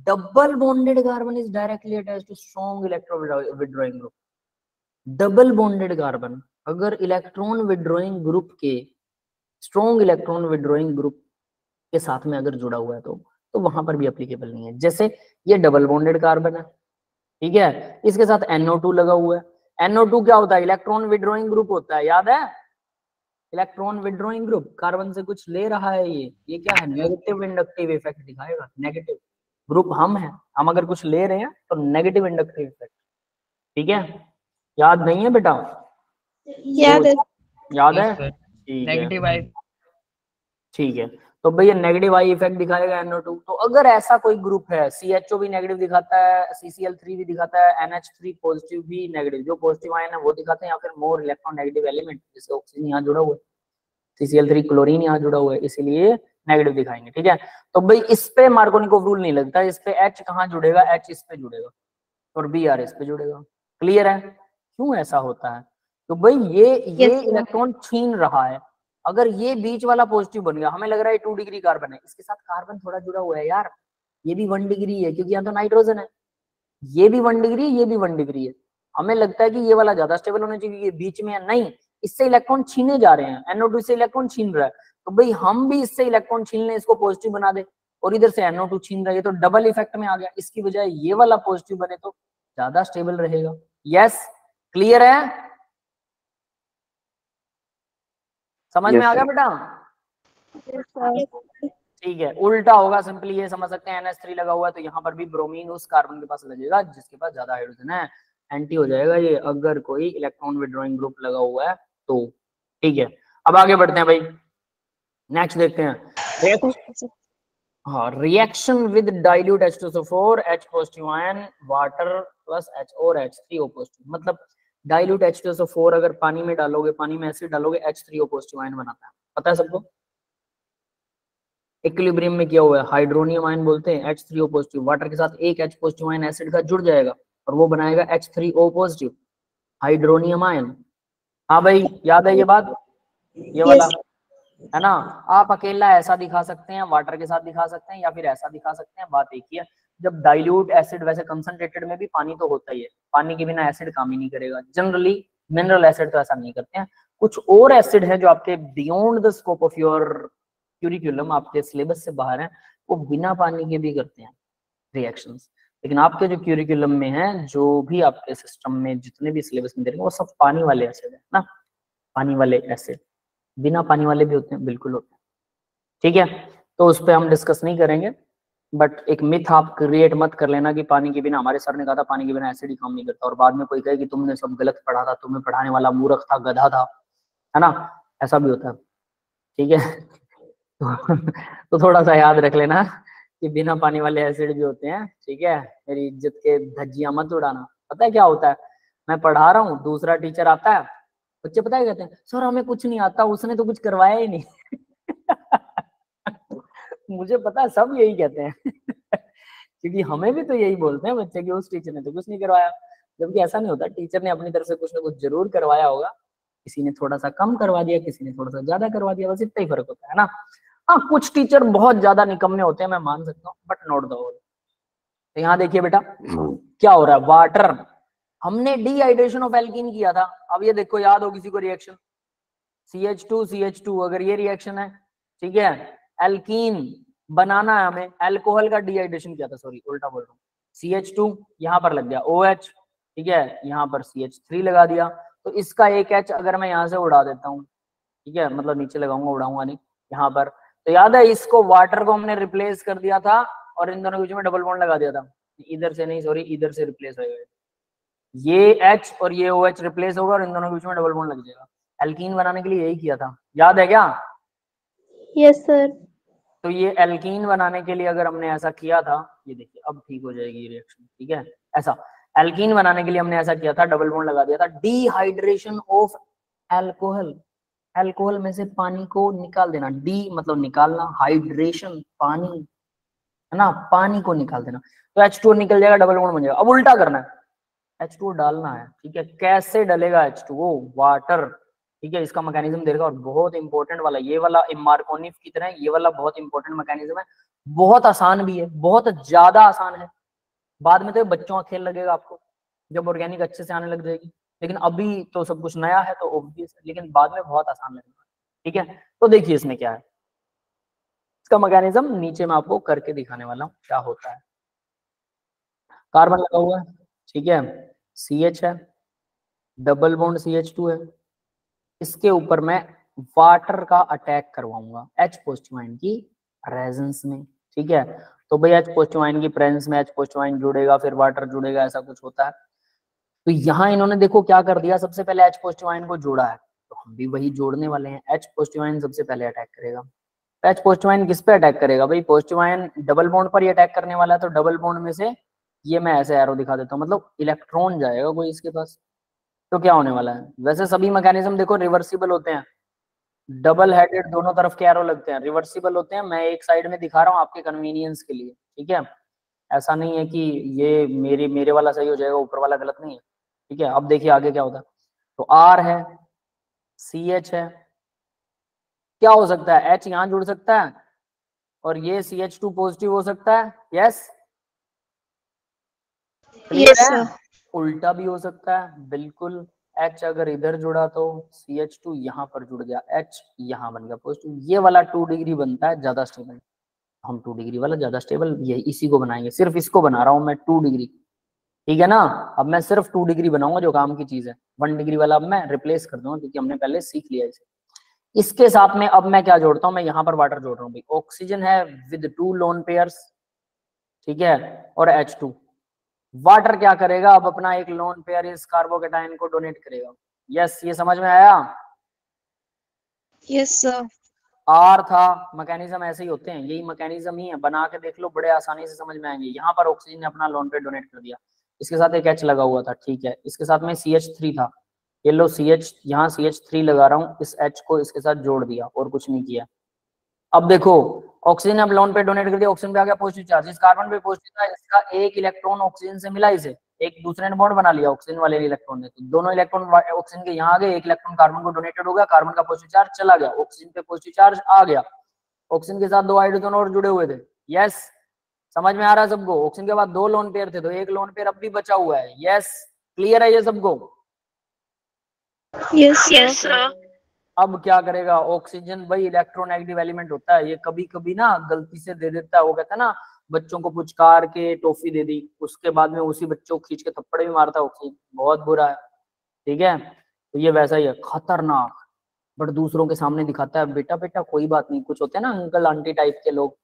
A: double bonded carbon is directly attached to strong electron withdrawing group. Double bonded carbon अगर इलेक्ट्रॉन विथड्रॉइंग ग्रुप के, strong electron withdrawing group के साथ में अगर जुड़ा हुआ है तो वहां पर भी एप्लीकेबल नहीं है। जैसे ये डबल बॉन्डेड कार्बन है, ठीक है, इसके साथ NO2 लगा हुआ है। NO2 क्या होता है? इलेक्ट्रॉन विथड्रॉइंग ग्रुप होता है, याद है? इलेक्ट्रॉन विथड्रॉइंग ग्रुप, कार्बन से कुछ ले रहा है, ये क्या है? नेगेटिव इंडक्टिव इफेक्ट दिखाएगा। नेगेटिव ग्रुप हम है, हम अगर कुछ ले रहे हैं तो नेगेटिव इंडक्टिव इफेक्ट, ठीक है, याद नहीं है बेटा?
C: याद है।
A: याद
D: Yes,
A: है?
D: sir.
A: ठीक है,
D: नेगेटिव आई
A: ठीक है। तो भैया नेगेटिव आई इफेक्ट दिखाएगा NO2। तो अगर ऐसा कोई ग्रुप है, CHO भी नेगेटिव दिखाता है, CCl3 भी दिखाता है, NH3 पॉजिटिव भी नेगेटिव, जो पॉजिटिव आयन है वो दिखाते हैं, या फिर मोर इलेक्ट्रॉन नेगेटिव एलिमेंट, जैसे ऑक्सीजन यहाँ जुड़ा हुआ है, CCl3 क्लोरीन यहाँ जुड़ा हुआ है, इसीलिए नेगेटिव दिखाएंगे, ठीक है। तो भाई इस पे मार्कोनिकोव रूल नहीं लगता, इस पे H कहाँ जुड़ेगा? H इस पे जुड़ेगा और Br इस पे जुड़ेगा। क्लियर है? क्यों ऐसा होता है? तो भाई ये
C: Yes, sir.
A: इलेक्ट्रॉन छीन रहा है, अगर ये बीच वाला पॉजिटिव बन गया, हमें लग रहा है 2 डिग्री कार्बन है, इसके साथ कार्बन थोड़ा जुड़ा हुआ है यार, ये भी 1 डिग्री है क्योंकि यहाँ तो नाइट्रोजन है, ये भी 1 डिग्री है, ये भी 1 डिग्री है, हमें लगता है कि ये वाला ज्यादा स्टेबल होना चाहिए, ये बीच में है, नहीं, इससे इलेक्ट्रॉन छीने जा रहे हैं, NO2 से इलेक्ट्रॉन छीन रहा है, तो भाई हम भी इससे इलेक्ट्रॉन छीन लें, इसको पॉजिटिव बना दे, और इधर से NO2 छीन रहा है, तो डबल इफेक्ट में आ गया, इसकी बजाय ये वाला पॉजिटिव बने तो ज्यादा स्टेबल रहेगा। यस, क्लियर है? समझ
B: Yes,
A: में आ गया
B: sir.
A: बेटा?
C: Yes, sir.
A: ठीक है, उल्टा होगा, सिंपली ये समझ सकते हैं, NH3 लगा हुआ है तो यहाँ पर भी ब्रोमीन उस कार्बन के पास लगेगा जिसके पास ज्यादा हाइड्रोजन है, एंटी हो जाएगा ये, अगर कोई इलेक्ट्रॉन विथड्रॉइंग ग्रुप लगा हुआ है तो, ठीक है। अब आगे बढ़ते हैं भाई, नेक्स्ट देखते हैं। हाँ, reaction with dilute H2SO4 H positive ion water plus H और H3O पॉजिटिव, मतलब डाइल्यूट H2SO4 अगर पानी में डालोगे, पानी में एसिड डालोगे, H3O पॉजिटिव आयन बनाता है, पता है सबको? इक्विलिब्रियम में किया हुआ है, हाइड्रोनियम आयन बोलते हैं, H3O पॉजिटिव, वाटर के साथ एक H पॉजिटिव आयन एसिड का जुड़ जाएगा और वो बनाएगा H3O पॉजिटिव, हाइड्रोनियम आयन। हाँ भाई, याद है ये बात? ये वाला है ना, आप अकेला ऐसा दिखा सकते हैं, वाटर के साथ दिखा सकते हैं, या फिर ऐसा दिखा सकते हैं, बात एक ही है। जब डाइल्यूट एसिड, वैसे कंसंट्रेटेड में भी पानी तो होता ही है, पानी के बिना एसिड काम ही नहीं करेगा जनरली, मिनरल एसिड तो ऐसा नहीं करते हैं, कुछ और एसिड है जो आपके beyond the scope of your curriculum, आपके सिलेबस से बाहर है, वो बिना पानी के भी करते हैं रिएक्शंस, लेकिन आपके जो क्यूरिकुलम में है, जो भी आपके सिस्टम में जितने भी सिलेबस में दे रहे हैं, वो सब पानी वाले एसिड है ना, पानी वाले एसिड, बिना पानी वाले भी होते हैं, बिल्कुल होते हैं, ठीक है। तो उस पर हम डिस्कस नहीं करेंगे, बट एक मिथ आप क्रिएट मत कर लेना कि पानी के बिना, हमारे सर ने कहा था पानी के बिना एसिड ही काम नहीं करता, और बाद में कोई कहे कि तुमने सब गलत पढ़ा था, तुम्हें पढ़ाने वाला मूर्ख था, गधा था, है ना, ऐसा भी होता है, ठीक है। तो थोड़ा सा याद रख लेना कि बिना पानी वाले एसिड भी होते हैं, ठीक है, मेरी इज्जत के धज्जियां मत उड़ाना। पता है क्या होता है, मैं पढ़ा रहा हूँ, दूसरा टीचर आता है, बच्चे पता है कहते हैं, सर हमें कुछ नहीं आता, उसने तो कुछ करवाया ही नहीं। मुझे पता है, सब यही कहते हैं। क्योंकि हमें भी तो यही बोलते हैं बच्चे कि उस टीचर ने तो कुछ नहीं करवाया, जबकि ऐसा नहीं होता, टीचर ने अपनी तरफ से कुछ ना कुछ जरूर करवाया होगा, किसी ने थोड़ा सा कम करवा दिया, किसी ने थोड़ा सा ज्यादा करवा दिया, बस इतना ही फर्क होता है ना। हाँ, कुछ टीचर बहुत ज्यादा निकम्मे होते हैं, मैं मान सकता हूँ, बट नॉट द होल। तो यहाँ देखिए बेटा क्या हो रहा है, वाटर, हमने डिहाइड्रेशन ऑफ एल्कीन किया था, अब ये देखो, याद हो किसी को रिएक्शन, CH2 अगर ये रिएक्शन है, ठीक है, एल्कीन बनाना है हमें, अल्कोहल का डिहाइड्रेशन किया था, सॉरी उल्टा बोल रहा हूँ, CH2 यहाँ पर लग गया OH, ठीक है, यहाँ पर CH3 लगा दिया, तो इसका एक H अगर मैं यहाँ से उड़ा देता हूँ, ठीक है, मतलब नीचे लगाऊंगा, उड़ाऊंगा नहीं, यहाँ पर, तो याद है इसको वाटर को हमने रिप्लेस कर दिया था और इन दोनों के बीच में डबल बॉन्ड लगा दिया था, इधर से नहीं सॉरी इधर से रिप्लेस हो गया, ये H और ये OH रिप्लेस होगा और इन दोनों के बीच में डबल बॉन्ड लग जाएगा। एल्कीन बनाने के लिए यही किया था, याद है क्या?
C: Yes sir.
A: तो ये एल्कीन बनाने के लिए अगर हमने ऐसा किया था, ये देखिए अब ठीक हो जाएगी ये रिएक्शन, ठीक है, ऐसा एल्कीन बनाने के लिए हमने ऐसा किया था, डबल बॉन्ड लगा दिया था, डिहाइड्रेशन ऑफ एल्कोहल, एल्कोहल में से पानी को निकाल देना, डी मतलब निकालना, हाइड्रेशन पानी, है ना, पानी को निकाल देना, तो H2O निकल जाएगा, डबल बॉन्ड बन जाएगा। अब उल्टा करना है, H2O डालना है, ठीक है, कैसे डलेगा H2O? वाटर, ठीक है, इसका मैकेनिज्म देखा, और बहुत इंपॉर्टेंट वाला, ये वाला मार्कोनिफ की तरह ये वाला बहुत इंपॉर्टेंट मैकेनिज्म है, बहुत आसान भी है, बहुत ज्यादा आसान है, बाद में तो बच्चों का खेल लगेगा आपको जब ऑर्गेनिक अच्छे से आने लग जाएगी, लेकिन अभी तो सब कुछ नया है तो ऑब्वियस, लेकिन बाद में बहुत आसान लगेगा, ठीक है। तो देखिए इसमें क्या है, इसका मैकेनिज्म नीचे मैं आपको करके दिखाने वाला हूँ क्या होता है। कार्बन लगा हुआ है, ठीक है, CH है, डबल बॉन्ड CH2 है, इसके ऊपर मैं वाटर का अटैक करवाऊंगा H पॉजिटिव आयन की प्रेजेंस में, ठीक है, तो भाई H पॉजिटिव आयन की प्रेजेंस में H पॉजिटिव आयन जुड़ेगा, फिर वाटर जुड़ेगा, ऐसा कुछ होता है। तो यहाँ इन्होंने देखो क्या कर दिया, सबसे पहले H पॉजिटिव आयन को जोड़ा है, तो हम भी वही जोड़ने वाले हैं, H पॉजिटिव आयन सबसे पहले अटैक करेगा। तो H पॉजिटिव आयन किस पे अटैक करेगा? भाई पॉजिटिव आयन डबल बॉन्ड पर ही अटैक करने वाला है, तो डबल बॉन्ड में से ये मैं ऐसे एरो दिखा देता हूँ, मतलब इलेक्ट्रॉन जाएगा कोई इसके पास, तो क्या होने वाला है? वैसे सभी मैकेनिज्म देखो रिवर्सिबल होते हैं, डबल हेडेड दोनों तरफ के एरो लगते हैं, रिवर्सिबल होते हैं, मैं एक साइड में दिखा रहा हूँ आपके कन्वीनियंस के लिए, ठीक है, ऐसा नहीं है कि ये मेरे वाला सही हो जाएगा ऊपर वाला गलत नहीं है, ठीक है। अब देखिए आगे क्या होता है, तो R है, CH है, क्या हो सकता है, H यहाँ जुड़ सकता है और ये CH2 पॉजिटिव हो सकता है, यस क्लियर है, उल्टा भी हो सकता है बिल्कुल, H अगर इधर जुड़ा तो CH2 यहाँ पर जुड़ गया, H यहाँ बन गया पॉजिटिव, ये वाला 2 डिग्री बनता है ज्यादा स्टेबल, हम 2 डिग्री वाला ज्यादा स्टेबल ये इसी को बनाएंगे, सिर्फ इसको बना रहा हूँ मैं 2 डिग्री, ठीक है ना। अब मैं सिर्फ 2 डिग्री बनाऊंगा जो काम की चीज है, 1 डिग्री वाला अब मैं रिप्लेस कर दूंगा क्योंकि हमने पहले सीख लिया इसे। इसके साथ में अब मैं क्या जोड़ता हूँ, मैं यहाँ पर वाटर जोड़ रहा हूँ, भाई ऑक्सीजन है विद 2 लोन पेयर्स, ठीक है, और H2, वाटर क्या करेगा, अब अपना एक लोन पेयर इस कार्बोकेटाइन को डोनेट करेगा, यस ये समझ में आया?
C: Yes sir.
A: R था, मैकेनिज्म ऐसे ही होते हैं, यही मैकेनिज्म ही है, बना के देख लो बड़े आसानी से समझ में आएंगे। यहाँ पर ऑक्सीजन ने अपना लोन पेयर डोनेट कर दिया, इसके साथ एक H लगा हुआ था, ठीक है, इसके साथ में CH3 था, ये लो CH, यहाँ CH3 लगा रहा हूँ, इस H को इसके साथ जोड़ दिया और कुछ नहीं किया। अब देखो ऑक्सीजन ने अब लोन पे डोनेट कर दिया, ऑक्सीजन पे आ गया पॉजिटिव चार्ज, इस कार्बन पे पॉजिटिव था, इसका एक इलेक्ट्रॉन ऑक्सीजन से मिला, इसे एक दूसरे ने बॉन्ड बना लिया ऑक्सीजन वाले इलेक्ट्रॉन ने, तो दोनों इलेक्ट्रॉन ऑक्सीजन के यहाँ आ गए, एक इलेक्ट्रॉन कार्बन को डोनेटेड हो गया, कार्बन का पॉजिटिव चार्ज चला गया, ऑक्सीजन पे पॉजिटिव चार्ज आ गया, ऑक्सीजन के साथ 2 हाइड्रोजन और जुड़े हुए थे, यस समझ में आ रहा है सबको? ऑक्सीजन के बाद 2 लोन पेयर थे, तो एक लोन पेयर अब भी बचा हुआ है, यस क्लियर है ये सबको?
C: Yes sir.
A: अब क्या करेगा ऑक्सीजन, भाई इलेक्ट्रोनेगेटिव एलिमेंट होता है, ये कभी कभी ना गलती से दे देता है, वो कहता है ना बच्चों को पुचकार के टॉफी दे दी, उसके बाद में उसी बच्चों को खींच के थप्पड़ भी मारता है ऑक्सीजन, बहुत बुरा है, ठीक है। तो ये वैसा ही है, खतरनाक, बट दूसरों के सामने दिखाता है बेटा बेटा कोई बात नहीं, कुछ होते हैं ना अंकल आंटी टाइप के लोग,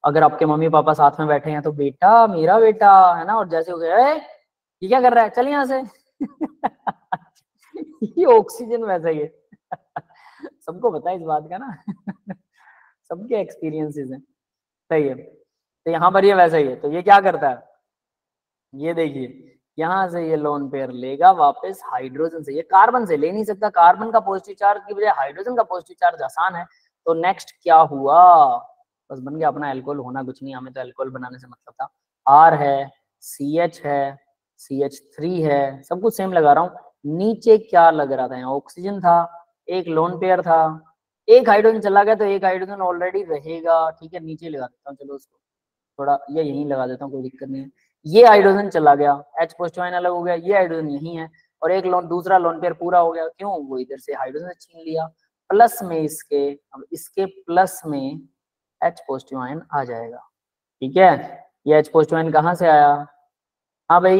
A: अगर आपके मम्मी पापा साथ में बैठे हैं तो बेटा मेरा बेटा है ना, और जैसे हो गया ये क्या कर रहा है, चल यहाँ से ये ऑक्सीजन वैसा ही है सबको पता है इस बात का ना सबके एक्सपीरियंसेस हैं, सही है। तो यहाँ पर ये वैसा ही है, तो ये क्या करता है, ये देखिए यहाँ से ये लोन पेयर लेगा वापस हाइड्रोजन से, ये कार्बन से ले नहीं सकता, कार्बन का पॉजिटिव चार्ज की बजाय हाइड्रोजन का पॉजिटिव चार्ज आसान है, तो नेक्स्ट क्या हुआ, बस बन गया अपना एल्कोहल, होना कुछ नहीं, हमें तो एल्कोहल बनाने से मतलब था, R है, CH है, CH3 है, सब कुछ सेम लगा रहा हूँ, नीचे क्या लग रहा था, यहाँ ऑक्सीजन था, एक लोन पेयर था, एक हाइड्रोजन चला गया तो एक हाइड्रोजन ऑलरेडी रहेगा, ठीक है, नीचे लगा देता हूँ, चलो उसको थोड़ा ये यहीं लगा देता हूँ, कोई दिक्कत नहीं है, ये हाइड्रोजन चला गया, H पॉजिटिव आयन अलग हो गया, ये हाइड्रोजन यहीं है, और एक लोन दूसरा लोन पेयर पूरा हो गया, क्यों, वो इधर से हाइड्रोजन छीन लिया, प्लस में इसके, अब इसके प्लस में H पॉजिटिव आयन आ जाएगा। ठीक है, ये H पॉजिटिव आयन कहाँ से आया? हाँ भाई,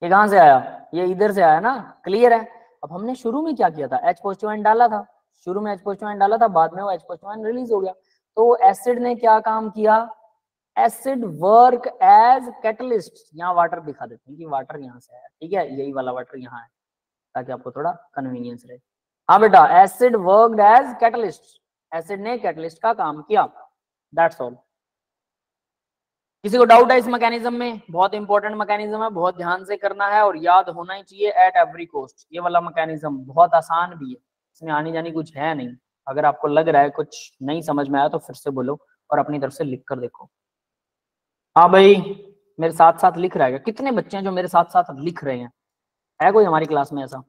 A: ये कहाँ से आया? ये इधर से आया ना, क्लियर है। अब हमने शुरू में क्या किया था? H पॉजिटिव आयन डाला था, शुरू में H पॉजिटिव आयन डाला था, बाद में वो H पॉजिटिव आयन रिलीज हो गया। तो एसिड ने क्या काम किया? Acid work as catalyst. यहाँ वाटर दिखा देते हैं कि वाटर यहाँ से आया, ठीक है, यही वाला वाटर यहाँ है ताकि आपको थोड़ा कन्वीनियंस रहे। हाँ बेटा, acid worked as catalyst, acid ने कैटलिस्ट का काम किया, दैट्स ऑल। किसी को डाउट है इस मैकेनिज्म में? बहुत इंपॉर्टेंट मैकेनिज्म है, बहुत ध्यान से करना है और याद होना ही चाहिए एट एवरी कॉस्ट। ये वाला मैकेनिज्म बहुत आसान भी है, इसमें आनी जानी कुछ है नहीं। अगर आपको लग रहा है कुछ नहीं समझ में आया तो फिर से बोलो और अपनी तरफ से लिख कर देखो। हाँ भाई, मेरे साथ साथ लिख रहा है? कितने बच्चे हैं जो मेरे साथ साथ लिख रहे हैं? है कोई हमारी क्लास में ऐसा?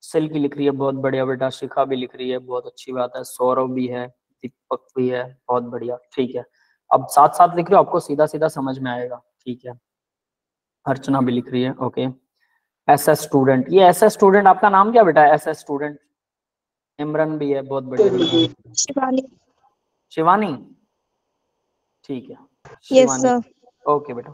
A: सिल्की लिख रही है, बहुत बढ़िया बेटा। शिखा भी लिख रही है, बहुत अच्छी बात है। सौरभ भी है, दीपक भी है, बहुत बढ़िया, ठीक है। अब साथ साथ लिख रहे हो, आपको सीधा सीधा समझ में आएगा, ठीक है। अर्चना भी लिख रही है, ओके। SS स्टूडेंट, ये SS स्टूडेंट आपका नाम क्या बेटा? SS student. इमरान भी है, बहुत बढ़िया।
C: शिवानी।
A: शिवानी, ठीक है।
C: Yes sir.
A: ओके बेटा,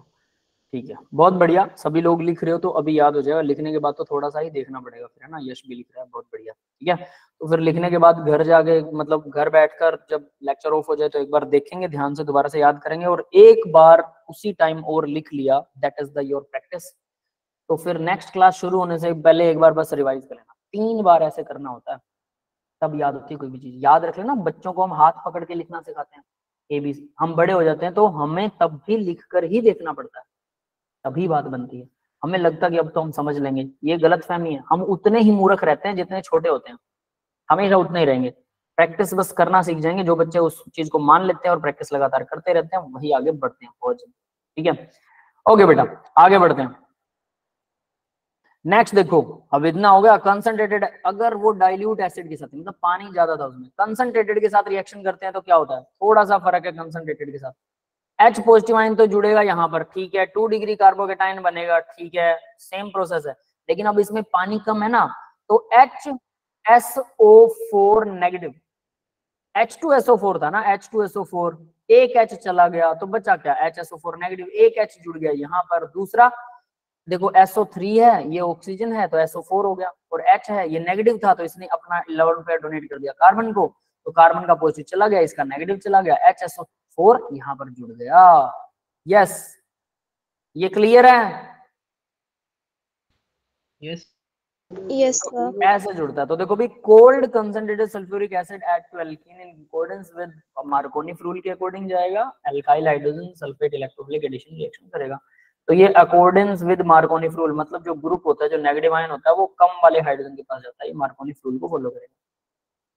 A: ठीक है, बहुत बढ़िया। सभी लोग लिख रहे हो तो अभी याद हो जाएगा। लिखने के बाद तो थोड़ा सा ही देखना पड़ेगा फिर, है ना। यश भी लिख रहा है, बहुत बढ़िया, ठीक है। तो फिर लिखने के बाद घर जाके, मतलब घर बैठकर जब लेक्चर ऑफ हो जाए तो एक बार देखेंगे, ध्यान से दोबारा से याद करेंगे और एक बार उसी टाइम और लिख लिया, that is the your practice. तो फिर नेक्स्ट क्लास शुरू होने से पहले एक बार बस रिवाइज कर लेना। 3 बार ऐसे करना होता है, तब याद होती है कोई भी चीज। याद रख लेना, बच्चों को हम हाथ पकड़ के लिखना सिखाते हैं ABC। हम बड़े हो जाते हैं तो हमें तब भी लिख कर ही देखना पड़ता है, तभी बात बनती है। हमें लगता है कि अब तो हम समझ लेंगे, ये गलत फहमी है। हम उतने ही मूर्ख रहते हैं जितने छोटे होते हैं, हमेशा उतने ही रहेंगे। प्रैक्टिस बस करना सीख जाएंगे। जो बच्चे उस चीज को मान लेते हैं और प्रैक्टिस लगातार करते रहते हैं, वही आगे बढ़ते हैं, बहुत जल्दी, ठीक है। ओके बेटा, आगे बढ़ते हैं। नेक्स्ट देखो, अब इतना हो गया कंसंट्रेटेड। अगर वो डाइल्यूट एसिड के साथ, मतलब पानी ज्यादा था उसमें, कंसंट्रेटेड के साथ रिएक्शन करते हैं तो क्या होता है? थोड़ा सा फर्क है कंसंट्रेटेड के साथ। H पॉजिटिव आयन तो जुड़ेगा यहाँ पर, ठीक है। 2 डिग्री कार्बोकेटाइन बनेगा, ठीक है, सेम प्रोसेस है। लेकिन अब इसमें पानी कम है ना, तो HSO4 नेगेटिव, H2SO4 था ना, H2SO4, एक H चला गया तो बचा क्या? HSO4 नेगेटिव, एक H जुड़ गया यहाँ पर। दूसरा देखो, SO3 है, ये ऑक्सीजन है तो SO4 हो गया, और H है, ये नेगेटिव था तो इसने अपना 11 पेयर डोनेट कर दिया कार्बन को, तो कार्बन का पॉजिटिव चला गया, इसका नेगेटिव चला गया, HSO4 यहाँ पर जुड़ गया। यस, ये क्लियर है?
D: Yes
C: yes sir.
A: ऐसे जुड़ता है। तो देखो भी, cold concentrated sulphuric acid add to alkene in accordance with Marconi rule के अकॉर्डिंग जाएगा, alkyl hydrogen sulphate electrophilic addition reaction करेगा। तो ये अकॉर्डेंस विद मार्कोनी रूल, मतलब जो ग्रुप होता है, जो नेगेटिव आयन होता है, वो कम वाले हाइड्रोजन के पास जाता है, ये मार्कोनी रूल को फॉलो करेगा,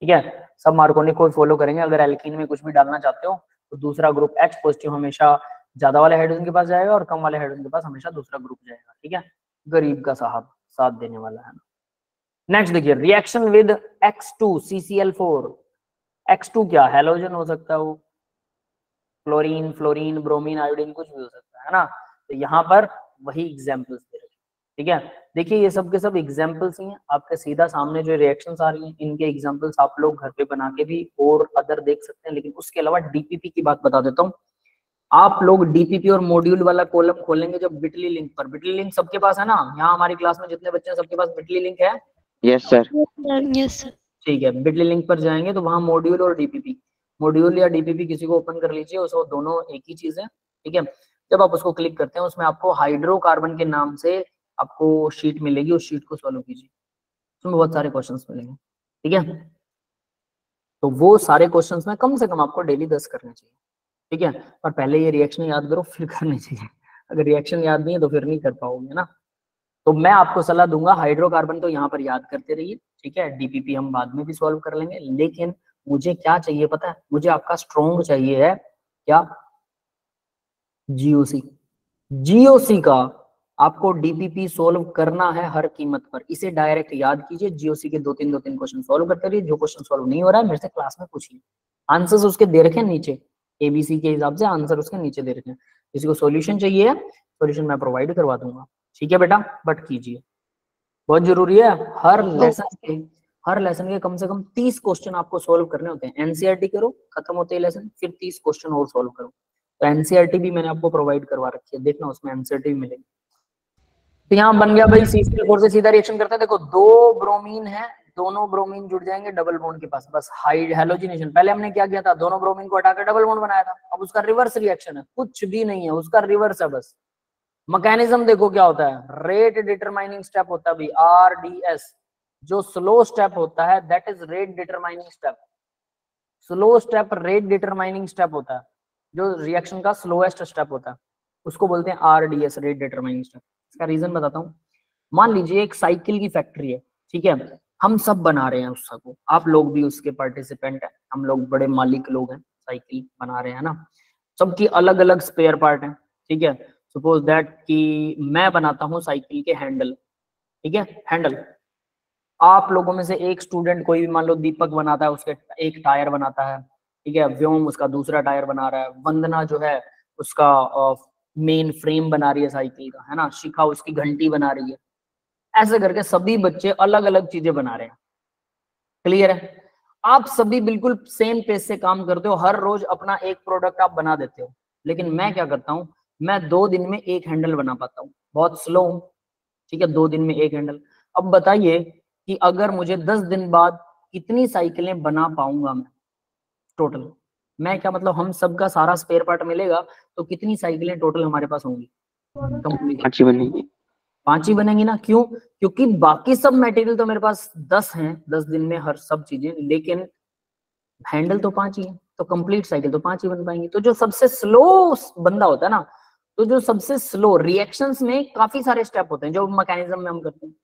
A: ठीक है। सब मार्कोनी को फॉलो करेंगे। अगर एल्कीन में कुछ भी डालना चाहते हो तो दूसरा ग्रुप H पॉजिटिव हमेशा ज्यादा वाले हाइड्रोजन के पास जाएगा और कम वाले हाइड्रोजन के पास हमेशा दूसरा ग्रुप जाएगा, ठीक है। गरीब का साहब साथ देने वाला है ना। नेक्स्ट देखिए, रिएक्शन विद X2CCl4। X2 क्या? हैलोजन हो सकता है वो, क्लोरीन, फ्लोरीन, ब्रोमीन, आयोडीन, कुछ भी हो सकता है ना। तो यहाँ पर वही एग्जांपल्स दे रखे, ठीक है। देखिए, ये सब के सब एग्जांपल्स ही हैं आपके सीधा सामने। जो रिएक्शंस आ रही हैं, इनके एग्जांपल्स आप लोग घर पे बना के भी और अदर देख सकते हैं। लेकिन उसके अलावा डीपीपी की बात बता देता हूँ। आप लोग डीपीपी और मॉड्यूल वाला कॉलम खोलेंगे जब बिटली लिंक पर, बिटली लिंक सबके पास है ना, यहाँ हमारी क्लास में जितने बच्चे हैं सबके पास बिटली लिंक है?
B: Yes sir.
C: Yes sir.
A: ठीक है, बिटली लिंक पर जाएंगे तो वहां मॉड्यूल और डीपीपी, मॉड्यूल या डीपीपी किसी को ओपन कर लीजिए, उसको दोनों एक ही चीज है, ठीक है। जब आप उसको क्लिक करते हैं, उसमें आपको हाइड्रोकार्बन के नाम से आपको शीट मिलेगी, उस शीट को सॉल्व कीजिए, उसमें बहुत सारे क्वेश्चंस मिलेंगे, ठीक है। तो वो सारे क्वेश्चंस में कम से कम आपको डेली 10 करने चाहिए, ठीक है। और पहले ये रिएक्शन याद करो फिर करने चाहिए। अगर रिएक्शन याद नहीं है तो फिर नहीं कर पाओगे ना। तो मैं आपको सलाह दूंगा, हाइड्रोकार्बन तो यहाँ पर याद करते रहिए, ठीक है। डीपीपी हम बाद में भी सॉल्व कर लेंगे, लेकिन मुझे क्या चाहिए पता है? मुझे आपका स्ट्रॉन्ग चाहिए है क्या? जीओसी। जीओसी का आपको डीपीपी सॉल्व करना है हर कीमत पर। इसे डायरेक्ट याद कीजिए, जीओसी के दो तीन क्वेश्चन सॉल्व करते रहिए। जो क्वेश्चन सॉल्व नहीं हो रहा है मेरे से क्लास में पूछिए, आंसर्स उसके दे रखे नीचे, एबीसी के हिसाब से आंसर उसके नीचे दे रखे हैं। किसी को सॉल्यूशन चाहिए, सॉल्यूशन मैं प्रोवाइड करवा दूंगा, ठीक है बेटा, बट कीजिए। बहुत जरूरी है। हर लेसन के कम से कम 30 क्वेश्चन आपको सोल्व करने होते हैं। एनसीईआरटी करो, खत्म होते हैं लेसन, फिर 30 क्वेश्चन और सोल्व करो। तो एनसीईआरटी भी मैंने आपको प्रोवाइड करवा रखी है, देखना उसमें एनसीईआरटी भी मिलेगी। तो यहाँ बन गया भाई CCl4 से सीधा रिएक्शन करता है। देखो दो ब्रोमीन है, दोनों ब्रोमीन जुड़ जाएंगे डबल बॉन्ड के पास, बस हैलोजिनेशन। पहले हमने क्या किया था, दोनों ब्रोमीन को हटाकर डबल बॉन्ड बनाया था। अब उसका रिवर्स रिएक्शन है, कुछ भी नहीं है, उसका रिवर्स है बस। मैकेनिज्म देखो क्या होता है, रेट डिटरमाइनिंग स्टेप होता है भाई, RDS। जो स्लो स्टेप होता है that is rate determining step. Slow step rate determining step होता है, जो रिएक्शन का स्लोएस्ट स्टेप होता है उसको बोलते हैं RDS, रेट डिटरमाइनिंग स्टेप। इसका रीजन बताता हूँ। मान लीजिए एक साइकिल की फैक्ट्री है, ठीक है, हम सब बना रहे हैं उस सबको, आप लोग भी उसके पार्टिसिपेंट हैं, हम लोग बड़े मालिक लोग हैं, साइकिल बना रहे हैं ना। सबकी अलग अलग स्पेयर पार्ट हैं, ठीक है। सपोज दैट कि मैं बनाता हूँ साइकिल के हैंडल, ठीक है, हैंडल। आप लोगों में से एक स्टूडेंट कोई भी, मान लो दीपक बनाता है, उसके एक टायर बनाता है, ठीक है, व्योम उसका दूसरा टायर बना रहा है, वंदना जो है उसका मेन फ्रेम बना रही है साइकिल का, है ना, शिखा उसकी घंटी बना रही है। ऐसे करके सभी बच्चे अलग अलग चीजें बना रहे हैं। क्लियर है? आप सभी बिल्कुल सेम पेस से काम करते हो, हर रोज अपना एक प्रोडक्ट आप बना देते हो। लेकिन मैं क्या करता हूं, मैं 2 दिन में एक हैंडल बना पाता हूँ, बहुत स्लो हूं, ठीक है, 2 दिन में एक हैंडल। अब बताइए कि अगर मुझे 10 दिन बाद कितनी साइकिलें बना पाऊंगा मैं टोटल? मैं क्या मतलब, हम सबका सारा स्पेयर पार्ट मिलेगा तो कितनी साइकिलें टोटल हमारे पास होंगी कंप्लीट?
B: 5 ही बनेगी।
A: 5 ही बनेंगी ना। क्यों? क्योंकि बाकी सब मटेरियल तो मेरे पास 10 हैं, 10 दिन में हर सब चीजें, लेकिन हैंडल तो 5 ही है, तो कंप्लीट साइकिल तो 5 ही बन पाएंगी। तो जो सबसे स्लो बंदा होता है ना, तो जो सबसे स्लो रिएक्शंस में काफी सारे स्टेप होते हैं जो मैकेनिज्म में हम करते हैं,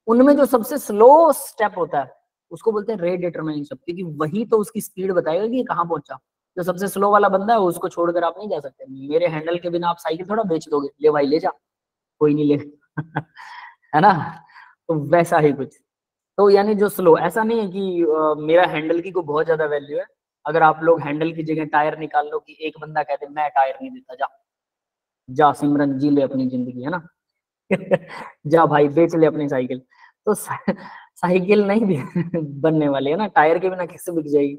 A: उनमें जो सबसे स्लो स्टेप होता है उसको बोलते हैं रेट डिटरमाइनिंग स्टेप, क्योंकि वही तो उसकी स्पीड बताएगा कि कहाँ पहुंचा। जो सबसे स्लो वाला बंदा है उसको छोड़कर आप नहीं जा सकते। मेरे हैंडल के बिना आप साइकिल थोड़ा बेच दोगे, ले भाई ले जा, कोई नहीं ले है ना। तो वैसा ही कुछ। तो यानी जो स्लो, ऐसा नहीं है कि मेरा हैंडल की को बहुत ज्यादा वैल्यू है। अगर आप लोग हैंडल की जगह टायर निकाल लो, कि एक बंदा कहते मैं टायर नहीं देता, जा जा सिमरन जी ले अपनी जिंदगी, है ना जा भाई बेच ले अपनी साइकिल, तो साइकिल नहीं भी बनने वाली है ना, टायर के बिना कैसे बिक जाएगी।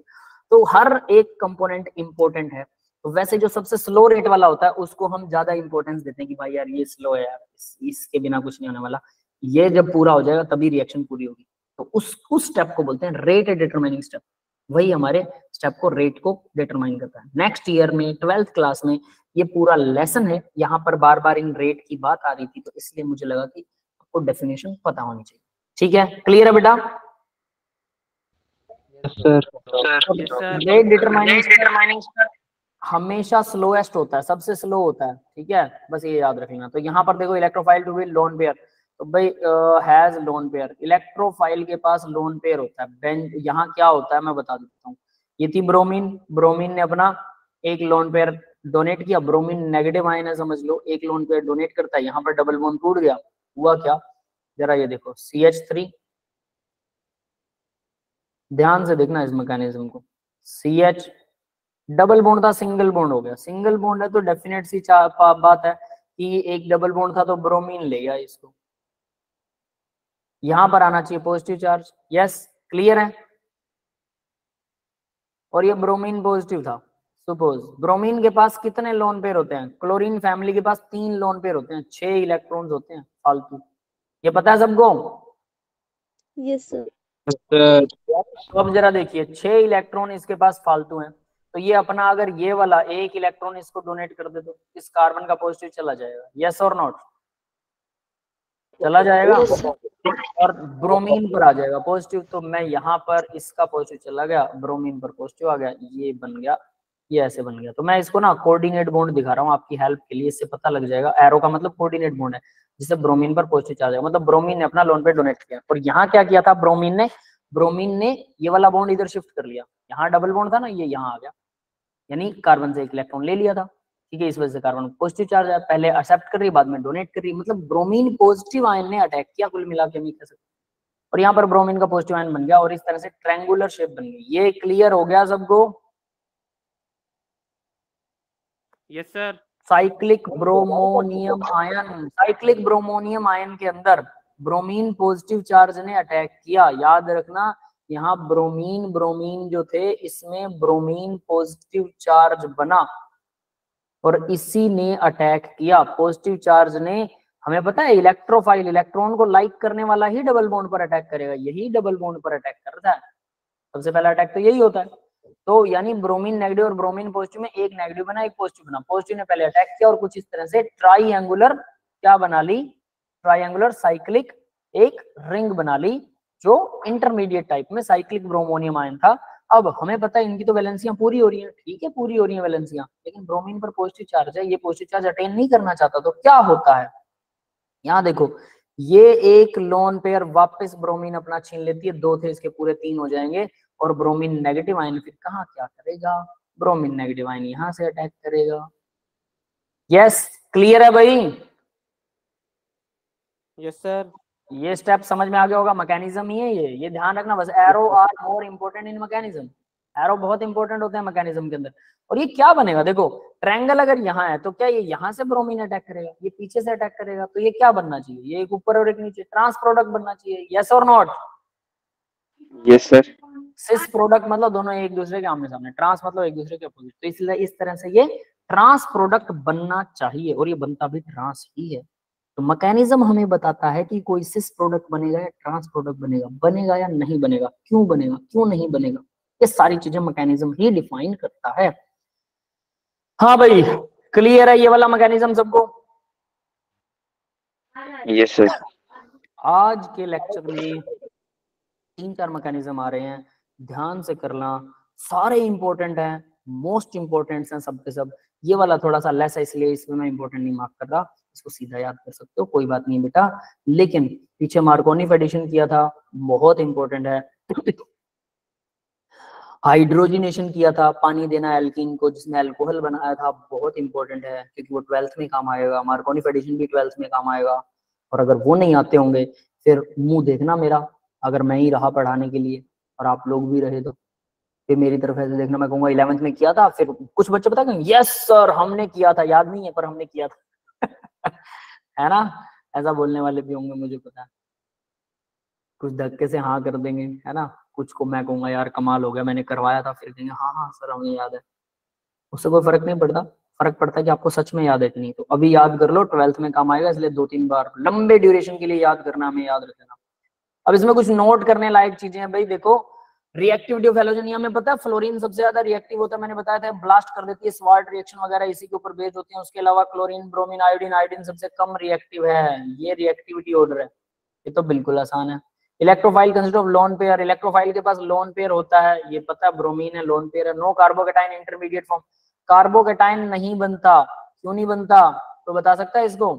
A: तो हर एक कंपोनेंट इंपॉर्टेंट है। तो वैसे जो सबसे स्लो रेट वाला होता है उसको हम ज्यादा इंपॉर्टेंस देते हैं कि भाई यार ये स्लो है यार, इसके बिना कुछ नहीं होने वाला। ये जब पूरा हो जाएगा तभी रिएक्शन पूरी होगी। तो उस स्टेप को बोलते हैं रेट डिटरमाइनिंग स्टेप। वही हमारे स्टेप को, रेट को डिटरमाइन करता है। नेक्स्ट ईयर में 12th क्लास में ये पूरा लेसन है। यहाँ पर बार बार इन रेट की बात आ रही थी, तो इसलिए मुझे लगा कि आपको डेफिनेशन पता होनी चाहिए। ठीक है, क्लियर है बेटा?
B: Sir
E: Yes, sir.
A: Rate determining हमेशा स्लोएस्ट होता है, सबसे स्लो होता है, ठीक है, बस ये याद रख लेना। तो यहाँ पर देखो electrophile to be lone pair, तो भाई हैज लोन पेयर, इलेक्ट्रोफाइल के पास लोन पेयर होता है। बेंज यहाँ क्या होता है मैं बता देता हूँ। ये थी ब्रोमीन, ब्रोमीन ने अपना एक लोन पेयर डोनेट किया, ब्रोमीन नेगेटिव आयन है समझ लो, एक लोन पेयर डोनेट करता है, यहाँ पर डबल बॉन्ड टूट गया। हुआ क्या, जरा ये देखो CH3, ध्यान से देखना इस मैकेनिज्म को। CH डबल बॉन्ड था, सिंगल बॉन्ड हो गया। सिंगल बॉन्ड है तो डेफिनेट सी बात है कि एक डबल बॉन्ड था तो ब्रोमीन ले गया इसको, यहां पर आना चाहिए पॉजिटिव चार्ज। यस, क्लियर है? और ये ब्रोमीन पॉजिटिव था। सपोज ब्रोमीन के पास कितने लोन पेयर होते हैं? क्लोरीन फैमिली के पास 3 लोन पेयर होते हैं, 6 इलेक्ट्रॉन्स होते हैं फालतू। ये पता है सबको?
C: Yes, sir.
A: तो अब जरा देखिए, 6 इलेक्ट्रॉन इसके पास फालतू हैं, तो ये अपना अगर ये वाला एक इलेक्ट्रॉन इसको डोनेट कर दे तो इस कार्बन का पॉजिटिव चला जाएगा। यस और नॉट? चला जाएगा। और ब्रोमीन पर आ जाएगा पॉजिटिव, तो मैं यहाँ पर इसका पॉजिटिव चला गया, ब्रोमीन पर पॉजिटिव आ गया, ये बन गया, ये ऐसे बन गया। तो मैं इसको ना कोऑर्डिनेट बॉन्ड दिखा रहा हूँ आपकी हेल्प के लिए, इससे पता लग जाएगा। एरो का मतलब कोऑर्डिनेट बॉन्ड है, जिससे ब्रोमीन पर पॉजिटिव चार्ज है, मतलब ब्रोमीन ने अपना लोन पे डोनेट किया। और यहाँ क्या किया था ब्रोमीन ने ये वाला बॉन्ड इधर शिफ्ट कर लिया, यहाँ डबल बॉन्ड था ना, ये यहाँ आ गया, यानी कार्बन से एक इलेक्ट्रॉन ले लिया था, ठीक है। इस वजह से कार्बन पॉजिटिव चार्ज है, पहले एक्सेप्ट कर रही है बाद में डोनेट कर रही है, मतलब ब्रोमीन पॉजिटिव आयन ने अटैक किया कुल मिला के, हम कह सकते हैं। और यहाँ पर ब्रोमीन का पॉजिटिव आयन बन गया और इस तरह से ट्रायंगुलर शेप बन गई। ये क्लियर हो गया सबको?
E: Yes, sir.
A: Cyclic bromonium ion, cyclic bromonium ion के अंदर ब्रोमीन पॉजिटिव चार्ज ने अटैक किया, याद रखना यहाँ ब्रोमीन जो थे इसमें ब्रोमीन पॉजिटिव चार्ज बना और इसी ने अटैक किया। पॉजिटिव चार्ज ने, हमें पता है इलेक्ट्रोफाइल इलेक्ट्रॉन को लाइक करने वाला ही डबल बॉन्ड पर अटैक करेगा, यही डबल बॉन्ड पर अटैक करता है, सबसे पहला अटैक तो यही होता है। तो यानी ब्रोमीन नेगेटिव और ब्रोमीन पॉजिटिव में एक नेगेटिव बना एक पॉजिटिव बना, पॉजिटिव ने पहले अटैक किया और कुछ इस तरह से ट्राइएंगुलर क्या बना ली, ट्राइएंगुलर साइक्लिक एक रिंग बना ली जो इंटरमीडिएट टाइप में साइक्लिक ब्रोमोनियम आयन था। अब हमें पता है इनकी तो वैलेंसियां पूरी हो रही हैं, ठीक है पूरी हो रही हैं वैलेंसियां, लेकिन ब्रोमीन पर पॉजिटिव चार्ज है, ये पॉजिटिव चार्ज अटेन नहीं करना चाहता, तो क्या होता है यहाँ देखो, ये एक लोन पेयर वापस ब्रोमीन अपना छीन लेती है, 2 थे इसके पूरे 3 हो जाएंगे और ब्रोमीन नेगेटिव आयन फिर कहाँ क्या करेगा, ब्रोमीन नेगेटिव आयन यहां से अटैक करेगा। यस क्लियर है भाई?
E: Yes sir.
A: ये स्टेप समझ में आ गया होगा, मैकेनिज्म ही है ये ध्यान रखना बस। Arrow are more important in mechanism, arrow बहुत इंपोर्टेंट होते हैं मैकेनिज्म के अंदर। और ये क्या बनेगा देखो, ट्रायंगल अगर यहाँ है तो क्या ये यहाँ से ब्रोमीन अटैक करेगा, ये पीछे से अटैक करेगा, तो ये क्या बनना चाहिए, ये एक ऊपर और एक नीचे, ट्रांस प्रोडक्ट बनना चाहिए, यस और not?
B: Yes sir.
A: Cis product मतलब दोनों एक दूसरे के आमने सामने, ट्रांस मतलब एक दूसरे के अपोजिट, तो इसलिए इस तरह से ये ट्रांस प्रोडक्ट बनना चाहिए और ये बनता भी ट्रांस ही है। तो मैकेनिज्म हमें बताता है कि कोई सिस प्रोडक्ट बनेगा या ट्रांस प्रोडक्ट बनेगा, बनेगा या नहीं बनेगा, क्यों बनेगा क्यों नहीं बनेगा, ये सारी चीजें मैकेनिज्म ही डिफाइन करता है। हाँ भाई क्लियर है ये वाला मैकेनिज्म सबको?
B: Yes sir.
A: आज के लेक्चर में 3-4 मैकेनिज्म आ रहे हैं, ध्यान से करना, सारे इंपॉर्टेंट हैं, मोस्ट इंपॉर्टेंट हैं सब के सब। ये वाला थोड़ा सा लेस है इसलिए इसमें मैं इंपॉर्टेंट नहीं मार्क कर रहा, इसको सीधा याद कर सकते हो, कोई बात नहीं बेटा। लेकिन पीछे मार्कोनी एडिशन किया था, बहुत इंपॉर्टेंट है। हाइड्रोजिनेशन किया था, पानी देना एल्कीन को जिसमें अल्कोहल बनाया था, बहुत इंपॉर्टेंट है क्योंकि वो 12th में काम आएगा, मार्कोनी एडिशन भी 12th में काम आएगा। और अगर वो नहीं आते होंगे फिर मुंह देखना मेरा, अगर मैं ही रहा पढ़ाने के लिए और आप लोग भी रहे तो फिर मेरी तरफ ऐसे देखना, मैं कहूंगा 11th में किया था, फिर कुछ बच्चे पता कहेंगे यस सर हमने किया था, याद नहीं है पर हमने किया था है ना, ऐसा बोलने वाले भी होंगे मुझे पता है, कुछ धक्के से हाँ कर देंगे है ना, कुछ को मैं कहूंगा यार कमाल हो गया मैंने करवाया था, फिर कहेंगे हाँ हाँ सर हमें याद है। उससे कोई फर्क नहीं पड़ता, फर्क पड़ता है कि आपको सच में याद है कि नहीं। तो अभी याद कर लो, 12th में काम आएगा, इसलिए 2-3 बार लंबे ड्यूरेशन के लिए याद करना, हमें याद रखना। अब इसमें कुछ नोट करने लायक चीजें हैं भाई, देखो रिएक्टिविटी ऑफ हैलोजन में पता है फ्लोरीन सबसे ज्यादा रिएक्टिव होता है, मैंने बताया था ब्लास्ट कर देती है, स्वार्ट रिएक्शन वगैरह इसी के ऊपर बेस्ड होती है। उसके अलावा क्लोरीन ब्रोमीन आयोडीन, आयोडीन सबसे कम रिएक्टिव है, ये रिएक्टिविटी ऑर्डर है, ये तो बिल्कुल आसान है। Electrophile consist of lone pair, electrophile के पास लोन पेयर होता है, ये पता है ब्रोमीन है लोन पेयर है। No carbocation intermediate form, carbocation नहीं बनता, क्यों नहीं बनता तो बता सकता है इसको,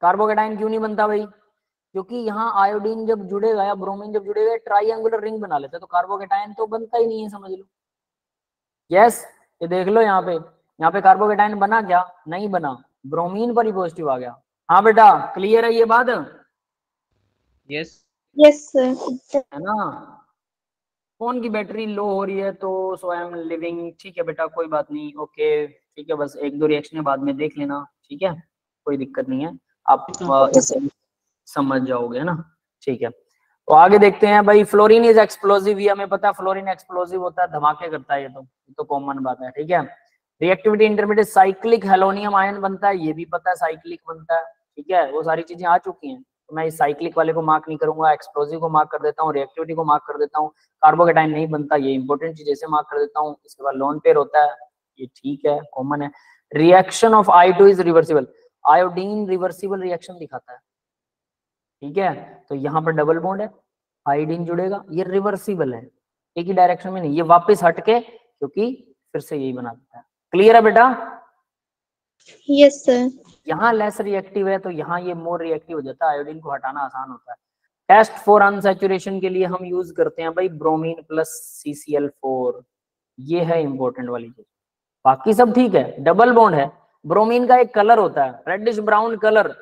A: कार्बोकेटाइन क्यों नहीं बनता भाई? क्योंकि यहाँ आयोडीन जब जुड़ेगा या ब्रोमीन जब जुड़ेगा ट्राइएंगुलर रिंग बना लेते हैं, तो कार्बोकेटाइन तो बनता ही नहीं है, समझ लो। यस ये देख लो यहाँ पे कार्बोकेटाइन बना क्या, नहीं बना, ब्रोमीन पर ही पॉजिटिव आ गया। हाँ बेटा क्लियर है ये बात?
D: Yes
C: yes sir.
A: है ना, फोन की बैटरी लो हो रही है तो सो आई एम लिविंग, ठीक है बेटा कोई बात नहीं, ओके ठीक है, बस 1-2 रिएक्शन बाद में देख लेना, ठीक है कोई दिक्कत नहीं है, आप समझ जाओगे है ना, ठीक है। तो आगे देखते हैं भाई, फ्लोरीन इज एक्सप्लोसिव, ये हमें पता है फ्लोरीन एक्सप्लोसिव होता है, धमाके करता है, ये तो कॉमन बात है, ठीक है। रिएक्टिविटी इंटरमीडिएट साइक्लिक हेलोनियम आयन बनता है, ये भी पता है साइक्लिक बनता है, ठीक है, वो सारी चीजें आ चुकी हैं, तो मैं इस साइक्लिक वाले को मार्क नहीं करूंगा, एक्सप्लोसिव को मार्क कर देता हूँ, रिएक्टिविटी को मार्क कर देता हूँ, कार्बोकेटाइन नहीं बनता, ये इंपॉर्टेंट चीज ऐसे मार्क कर देता हूँ। इसके बाद लोन पेयर होता है, ये ठीक है कॉमन है। Reaction of I2 is reversible, iodine reversible reaction दिखाता है, ठीक है, तो यहाँ पर डबल बॉन्ड है, आयोडीन जुड़ेगा, ये रिवर्सिबल है, एक ही डायरेक्शन में नहीं, ये वापस हटके क्योंकि फिर से यही बना देता है। क्लियर है बेटा?
C: Yes sir.
A: यहाँ लेस रिएक्टिव है तो यहाँ ये मोर रिएक्टिव हो जाता है, आयोडीन को हटाना आसान होता है। टेस्ट फॉर अनसैचुरेशन के लिए हम यूज करते हैं भाई ब्रोमीन प्लस CCl4, ये है इंपॉर्टेंट वाली चीज, बाकी सब ठीक है। डबल बॉन्ड है, ब्रोमीन का एक कलर होता है रेडिश ब्राउन कलर,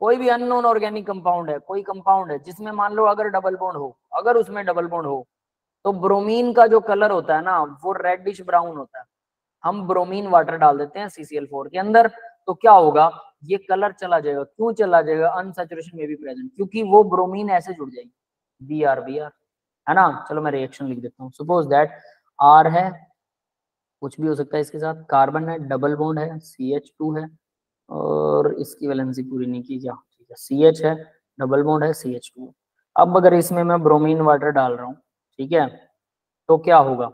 A: कोई भी अननोन ऑर्गेनिक कंपाउंड है, कोई कंपाउंड है जिसमें मान लो अगर डबल बॉन्ड हो, अगर उसमें डबल बॉन्ड हो तो ब्रोमीन का जो कलर होता है ना वो रेडिश ब्राउन होता है। हम ब्रोमीन वाटर डाल देते हैं CCl4 के अंदर, तो क्या होगा, ये कलर चला जाएगा। क्यों चला जाएगा? अनसैचुरेशन में भी प्रेजेंट, क्योंकि वो ब्रोमीन ऐसे जुड़ जाएगी, Br Br, है ना। चलो मैं रिएक्शन लिख देता हूँ। सपोज दैट R है, कुछ भी हो सकता है इसके साथ, कार्बन है, डबल बॉन्ड है, CH2 है, और इसकी वैलेंसी पूरी नहीं की क्या, ठीक है, CH है, डबल बॉन्ड है, CH2। अब अगर इसमें मैं ब्रोमीन वाटर डाल रहा हूँ, ठीक है, तो क्या होगा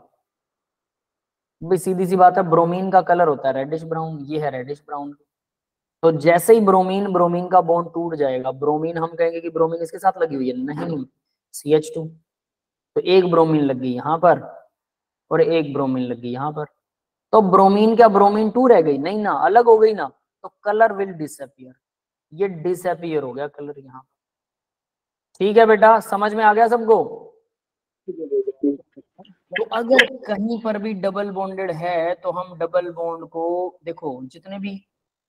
A: भाई? सीधी सी बात है, ब्रोमीन का कलर होता है रेडिश ब्राउन, ये है रेडिश ब्राउन। तो जैसे ही ब्रोमीन ब्रोमीन का बॉन्ड टूट जाएगा, ब्रोमीन हम कहेंगे कि ब्रोमीन इसके साथ लगी हुई है, नहीं, CH2। तो एक ब्रोमीन लग गई यहाँ पर और एक ब्रोमीन लग गई यहाँ पर, तो ब्रोमीन क्या ब्रोमीन 2 रह गई? नहीं ना, अलग हो गई ना, तो कलर विल डिसअपियर, ये डिसअपियर हो गया कलर यहाँ। ठीक है बेटा, समझ में आ गया सबको? तो अगर कहीं पर भी डबल बॉन्डेड है तो हम डबल बॉन्ड को, देखो जितने भी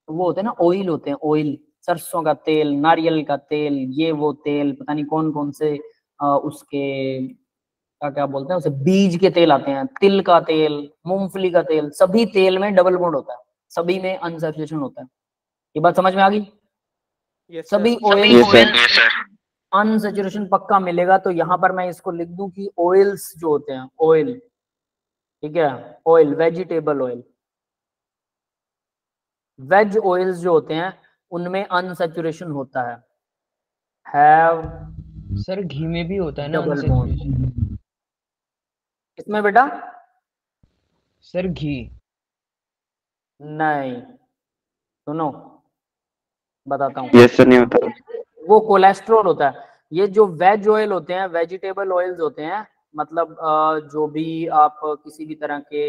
A: वो होते हैं ना, ऑयल होते हैं, ऑयल, सरसों का तेल, नारियल का तेल, ये वो तेल, पता नहीं कौन कौन से उसके क्या क्या बोलते हैं उसे, बीज के तेल आते हैं, तिल का तेल, मूंगफली का तेल, सभी तेल में डबल बॉन्ड होता है, सभी में अनसैचुरेशन होता है। ये बात समझ में आ गई?
E: यस
A: सभी
E: sir.
A: Oil
B: yes sir.
A: Unsaturation पक्का मिलेगा। तो यहाँ पर मैं इसको लिख दूं कि ऑयल्स जो होते हैं, ऑयल, ठीक है, oil, vegetable oil, veg oils जो होते हैं उनमें अनसैचुरेशन होता है, हैव
D: सर घी में भी होता है ना
A: डबल
D: अनसैचुरेशन?
A: बॉन्ड। इसमें बेटा
D: सर घी।
A: नहीं, सुनो बताता हूँ,
B: यस सर, नहीं होता।
A: वो कोलेस्ट्रॉल होता है। ये जो वेज ऑयल होते हैं, वेजिटेबल ऑयल्स होते हैं, मतलब जो भी आप किसी भी तरह के,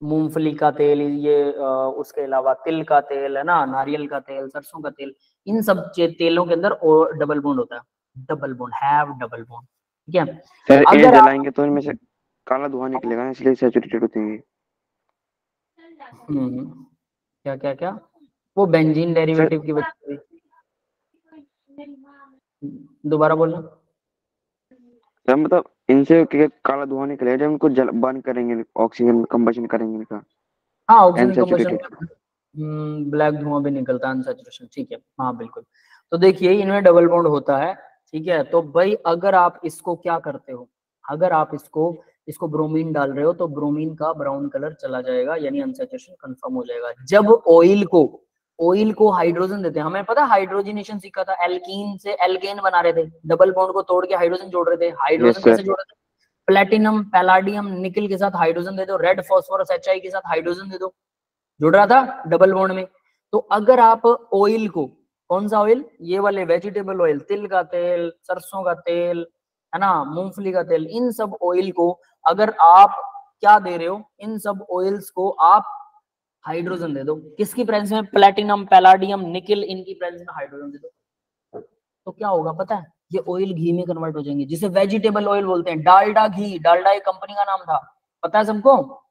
A: मूंगफली का तेल, ये उसके अलावा तिल का तेल है ना, नारियल का तेल, सरसों का तेल, इन सब तेलों के अंदर डबल बॉन्ड होता है, double bond, have double bond, ठीक है।
B: सर ये
A: अगर आप
B: जलाएंगे तो इनमें से काला धुआं निकलेगा ना, इसलिए सैचुरेटेड होते हैं ये।
A: क्या क्या क्या, वो बेंजीन डेरिवेटिव की वजह से। दोबारा बोलना।
B: सर मतलब इनसे काला धुआं निकलेगा जब इनको जल बर्न करेंगे, ऑक्सीजन कंबशन करेंगे इनका,
A: हाँ, ऑक्सीजन कंबशन
B: अनसैचुरेटेड।
A: में ब्लैक धुआं भी निकलता है, अनसैचुरेशन, ठीक है, हाँ बिल्कुल। तो देखिए इनमें डबल बॉन्ड होता है, ठीक है। तो भाई अगर आप इसको क्या करते हो, अगर आप इसको ब्रोमीन डाल रहे हो तो ब्रोमीन का ब्राउन कलर चला जाएगा, यानी अनसैचुरेशन कंफर्म हो जाएगा। जब ऑयल को हाइड्रोजन देते हैं, हमें पता है हाइड्रोजनेशन सीखा था, एल्कीन से एल्केन बना रहे थे, डबल बॉन्ड को तोड़ के हाइड्रोजन जोड़ रहे थे। हाइड्रोजन
B: यस
A: कैसे
B: सर।
A: जोड़ रहे थे? प्लेटिनम पैलाडियम निकल के साथ हाइड्रोजन दे दो, रेड फॉस्फोरस HI के साथ हाइड्रोजन दे दो, जुड़ रहा था डबल बॉन्ड में। तो अगर आप ऑयल को, कौन सा ऑयल, ये वाले वेजिटेबल ऑयल, तिल का तेल, सरसों का तेल, है ना, मूंगफली का तेल, इन सब ऑयल को अगर आप क्या दे रहे हो, इन सब ऑयल्स को आप हाइड्रोजन दे दो, किसकी प्रेजेंस में? प्लेटिनम, पैलाडियम, निकल, इनकी प्रेजेंस में हाइड्रोजन दे दो, तो क्या होगा पता है? ये ऑयल घी में कन्वर्ट हो जाएंगे, जिसे वेजिटेबल ऑयल बोलते हैं। डालडा घी, डालडा एक कंपनी का नाम था, पता है सबको?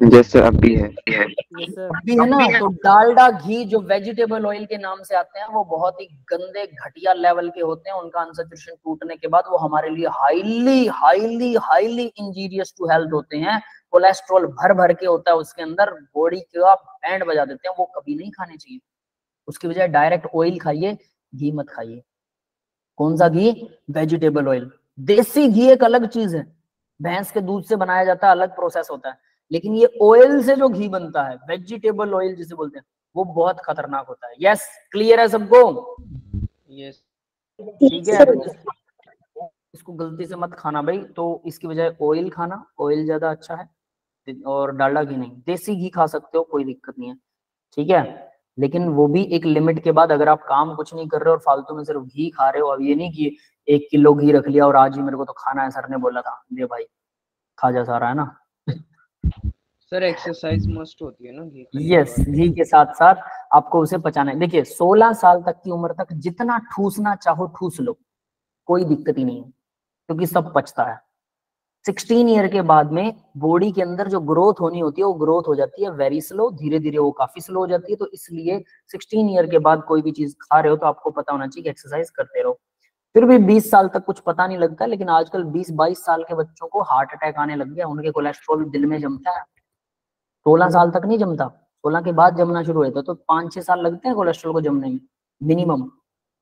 B: यस सर, अब भी है।
E: Yes sir.
A: भी है ना। तो डालडा घी जो वेजिटेबल ऑयल के नाम से आते हैं, वो बहुत ही गंदे घटिया लेवल के होते हैं। उनका अनसैचुरेशन टूटने के बाद वो हमारे लिए highly highly highly injurious to health होते हैं। कोलेस्ट्रॉल भर भर के होता है उसके अंदर, बॉडी का बैंड बजा देते हैं, वो कभी नहीं खाने चाहिए। उसकी बजाय डायरेक्ट ऑयल खाइए, घी मत खाइए। कौन सा घी? Vegetable oil. देसी घी एक अलग चीज है, भैंस के दूध से बनाया जाता है, अलग प्रोसेस होता है। लेकिन ये ऑयल से जो घी बनता है, वेजिटेबल ऑयल जिसे बोलते हैं, वो बहुत खतरनाक होता है। यस, क्लियर है सबको?
D: यस।
A: ठीक है, तो इसको गलती से मत खाना भाई। तो इसकी बजाय ऑयल खाना, ऑयल ज्यादा अच्छा है, और डालडा घी नहीं, देसी घी खा सकते हो, कोई दिक्कत नहीं है, ठीक है। लेकिन वो भी एक लिमिट के बाद। अगर आप काम कुछ नहीं कर रहे और फालतू में सिर्फ घी खा रहे हो, अब ये नहीं कि 1 किलो घी रख लिया और आज ही मेरे को तो खाना है, सर ने बोला था, दे भाई खा जा सारा, है ना।
D: सर एक्सरसाइज मस्ट होती है ना घी खाने के
A: यस,
D: बाद?
A: घी के साथ साथ आपको उसे पचाना है। देखिए 16 साल तक की उम्र तक जितना ठूसना चाहो ठूस लो, कोई दिक्कत ही नहीं है, क्योंकि सब पचता है। 16 ईयर के बाद में बॉडी के अंदर जो ग्रोथ होनी होती है, वो ग्रोथ हो जाती है वेरी स्लो, धीरे धीरे वो काफी स्लो हो जाती है। तो इसलिए 16 ईयर के बाद कोई भी चीज खा रहे हो तो आपको पता होना चाहिए कि एक्सरसाइज करते रहो। फिर भी 20 साल तक कुछ पता नहीं लगता, लेकिन आजकल 20-22 साल के बच्चों को हार्ट अटैक आने लग गया, उनके कोलेस्ट्रॉल दिल में जमता है। 16 साल तक नहीं जमता, 16 के बाद जमना शुरू होता है, तो 5-6 साल लगते हैं कोलेस्ट्रॉल को जमने में मिनिमम,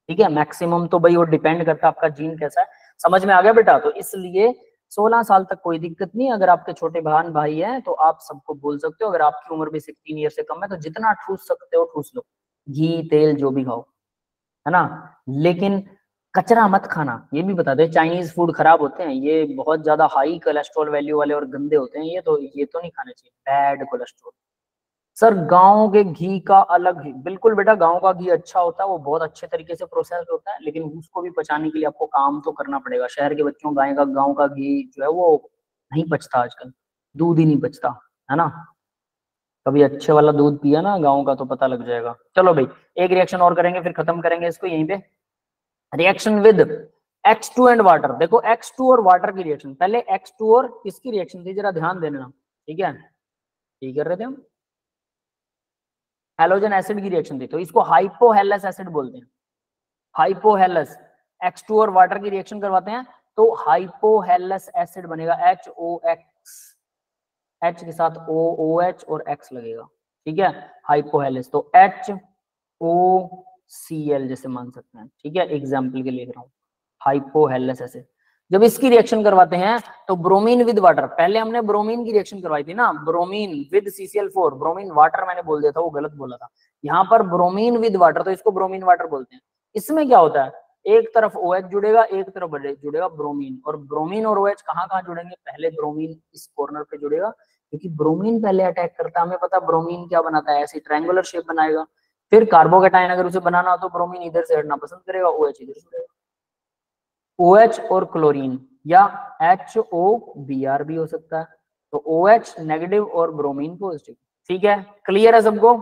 A: ठीक है। मैक्सिमम तो भाई वो डिपेंड करता है आपका जीन कैसा है, समझ में आ गया बेटा। तो इसलिए 16 साल तक कोई दिक्कत नहीं। अगर आपके छोटे बहन भाई हैं तो आप सबको बोल सकते हो, अगर आपकी उम्र भी 16 ईयर से कम है तो जितना ठूस सकते हो ठूस लो, घी तेल जो भी खाओ, है ना। लेकिन कचरा मत खाना, ये भी बता दे। चाइनीज फूड खराब होते हैं, ये बहुत ज्यादा हाई कोलेस्ट्रॉल वैल्यू वाले और गंदे होते हैं, ये तो नहीं खाने चाहिए, बैड कोलेस्ट्रॉल। सर गांव के घी का अलग ही, बिल्कुल बेटा, गांव का घी अच्छा होता है, वो बहुत अच्छे तरीके से प्रोसेस होता है, लेकिन उसको भी पचाने के लिए आपको काम तो करना पड़ेगा। शहर के बच्चों गाय का गांव का घी जो है वो नहीं पचता, आजकल दूध ही नहीं पचता, है ना। कभी अच्छे वाला दूध पिया ना गाँव का तो पता लग जाएगा। चलो भाई एक रिएक्शन और करेंगे फिर खत्म करेंगे इसको यहीं पे। Reaction with X2 and water. देखो X2 और वाटर की रिएक्शन, पहले X2 और किसकी रिएक्शन थी जरा ध्यान देना, ठीक है। ठीक कर रहे थे हम, हैलोजन एसिड की रिएक्शन थी, तो इसको हाइपोहेलस एसिड बोलते हैं। हाइपोहेलस, X2 और वाटर की रिएक्शन करवाते हैं तो हाइपोहेलस एसिड बनेगा, HOX, H के साथ OH और X लगेगा, ठीक है। हाइपोहेलस तो HOCl जैसे मान सकते हैं, ठीक है, एग्जाम्पल के लिए लिख रहा हूँ, हाइपोहेलस एसिड। जब इसकी रिएक्शन करवाते हैं तो ब्रोमीन विद वाटर, पहले हमने ब्रोमीन की रिएक्शन करवाई थी ना, bromine with CCl4, bromine water मैंने बोल दिया था, वो गलत बोला था। यहाँ पर ब्रोमीन विद वाटर, तो इसको ब्रोमीन वाटर बोलते हैं। इसमें क्या होता है, एक तरफ OH जुड़ेगा, एक तरफ जुड़ेगा ब्रोमीन, और ब्रोमीन और OH कहाँ जुड़ेंगे, पहले ब्रोमीन इस कॉर्नर पे जुड़ेगा, क्योंकि ब्रोमीन पहले अटैक करता है। हमें पता ब्रोमीन क्या बनाता है, ऐसी ट्रायंगुलर शेप बनाएगा। फिर कार्बोकेटाइन अगर उसे बनाना हो तो ब्रोमीन इधर से हटना पसंद करेगा, OH इधर जुड़ेगा। OH और क्लोरीन या HOBr भी हो सकता है, तो OH नेगेटिव और ब्रोमीन पॉजिटिव, ठीक है। क्लियर है सबको।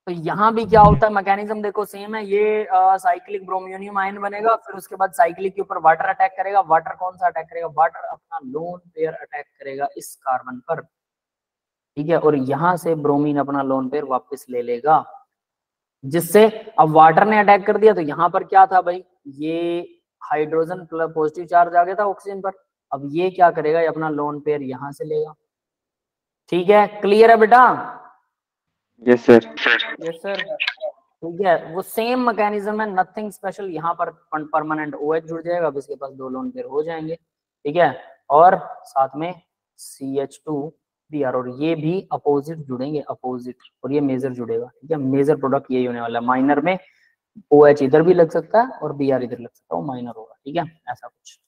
A: तो यहाँ भी क्या होता है, मैकेनिज्म देखो सेम है, ये साइक्लिक ब्रोमियम आयन बनेगा, फिर उसके बाद साइक्लिक के ऊपर वाटर अटैक करेगा। वाटर कौन सा अटैक करेगा, वाटर अपना लोन पेयर अटैक करेगा इस कार्बन पर, ठीक है, और यहां से ब्रोमीन अपना लोन पेयर वापस ले लेगा, जिससे अब वाटर ने अटैक कर दिया तो यहाँ पर क्या था भाई, ये हाइड्रोजन प्लस पॉजिटिव चार्ज आ गया था ऑक्सीजन पर। अब ये क्या करेगा, ये अपना लोन पेयर यहां से लेगा, ठीक है। क्लियर है बेटा।
B: Yes sir.
E: Yes sir.
A: ठीक है, वो सेम मैकेनिज्म है, नथिंग स्पेशल। यहाँ पर परमानेंट OH जुड़ जाएगा, अब इसके पास 2 लोन पेयर हो जाएंगे, ठीक है, और साथ में CH2Br, और ये भी अपोजिट जुड़ेंगे, अपोजिट, और ये मेजर जुड़ेगा, ठीक है। मेजर प्रोडक्ट यही होने वाला है, माइनर में OH इधर भी लग सकता है और Br इधर लग सकता है, वो माइनर होगा, ठीक है, ऐसा कुछ।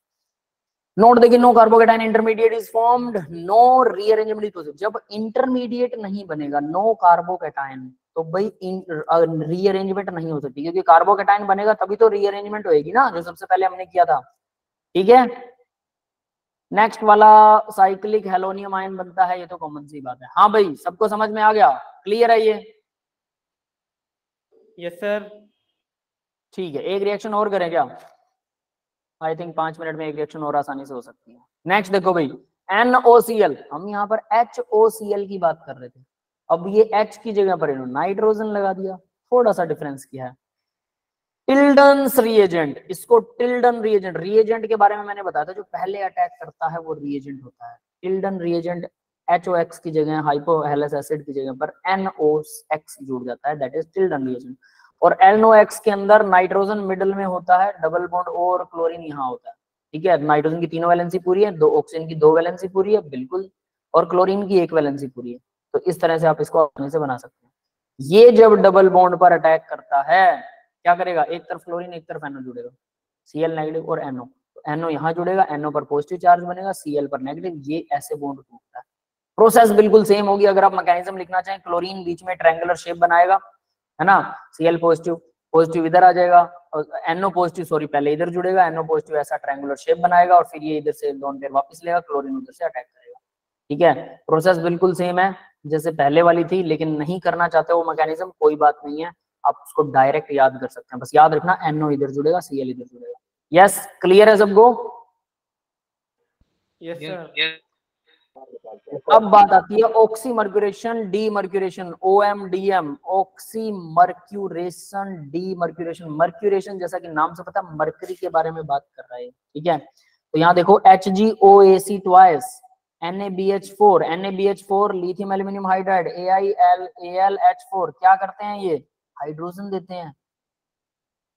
A: नोट देखिए, no carbocation intermediate is formed, no rearrangement is possible. जब इंटरमीडिएट नहीं बनेगा, नो कार्बोकेटाइन, तो भाई रीअरेंजमेंट नहीं हो सकती, क्योंकि कार्बोकेटाइन बनेगा तभी तो रीअरेंजमेंट होएगी ना, जो सबसे पहले हमने किया था, ठीक है। नेक्स्ट वाला साइक्लिक हेलोनियम आयन बनता है, ये तो कॉमन सी बात है। हाँ भाई सबको समझ में आ गया, क्लियर है ये।
E: Yes sir.
A: ठीक है, एक रिएक्शन और करें क्या, आई थिंक 5 मिनट में एक रिएक्शन और आसानी से हो सकती है। नेक्स्ट देखो भाई, NOCl, हम यहाँ पर HOCl की बात कर रहे थे, अब ये H की जगह पर इन्होंने नाइट्रोजन लगा दिया, थोड़ा सा डिफरेंस किया है। टिल्डन्स रिएजेंट, इसको टिल्डन रिएजेंट, रिएजेंट के बारे में मैंने बताया था, जो पहले अटैक करता है वो रिएजेंट होता है। टिल्डन रिएजेंट HOX की जगह, हाइपोहेलस एसिड की जगह पर NOX जुड़ जाता है, दैट इज टिल्डन रिएजेंट। और NOX के अंदर नाइट्रोजन मिडल में होता है, डबल बॉन्ड और क्लोरीन यहाँ होता है, ठीक है। नाइट्रोजन की 3 वैलेंसी पूरी है, 2 ऑक्सीजन की 2 वैलेंसी पूरी है, बिल्कुल, और क्लोरीन की 1 वैलेंसी पूरी है। तो इस तरह से आप इसको आसानी से बना सकते हैं। ये जब डबल बॉन्ड पर अटैक करता है क्या करेगा, एक तरफ क्लोरीन एक तरफ NO जुड़ेगा, Cl नेगेटिव और NO, तो NO यहाँ जुड़ेगा, NO पर पॉजिटिव चार्ज बनेगा, Cl पर नेगेटिव, ये ऐसे बॉन्ड टूटता है। प्रोसेस बिल्कुल सेम होगी। अगर आप मैकेनिज्म लिखना चाहें, क्लोरीन बीच में ट्रायंगुलर शेप बनाएगा, है ना, Cl पॉजिटिव इधर आ जाएगा, और NO पॉजिटिव सॉरी पहले इधर जुड़ेगा, NO पॉजिटिव ऐसा ट्रायंगुलर शेप बनाएगा, और फिर ये इधर से लोन पेयर वापस लेगा, क्लोरीन उधर से अटैक करेगा, ठीक है। प्रोसेस बिल्कुल सेम है जैसे पहले वाली थी, लेकिन नहीं करना चाहते वो मैकेनिज्म, कोई बात नहीं है, आप उसको डायरेक्ट याद कर सकते हैं। बस याद रखना NO इधर जुड़ेगा, Cl इधर जुड़ेगा। यस, क्लियर है सबको।
E: Yes sir.
A: अब बात आती है oxymercuration, demercuration, OMDM, oxymercuration, demercuration. Mercuration जैसा कि नाम से पता, मरकरी के बारे में बात कर रहा है, ठीक है। तो यहाँ देखो HgOAc twice, NaBH4, NaBH4 lithium aluminium hydride, AlH4 क्या करते हैं ये? हाइड्रोजन देते हैं,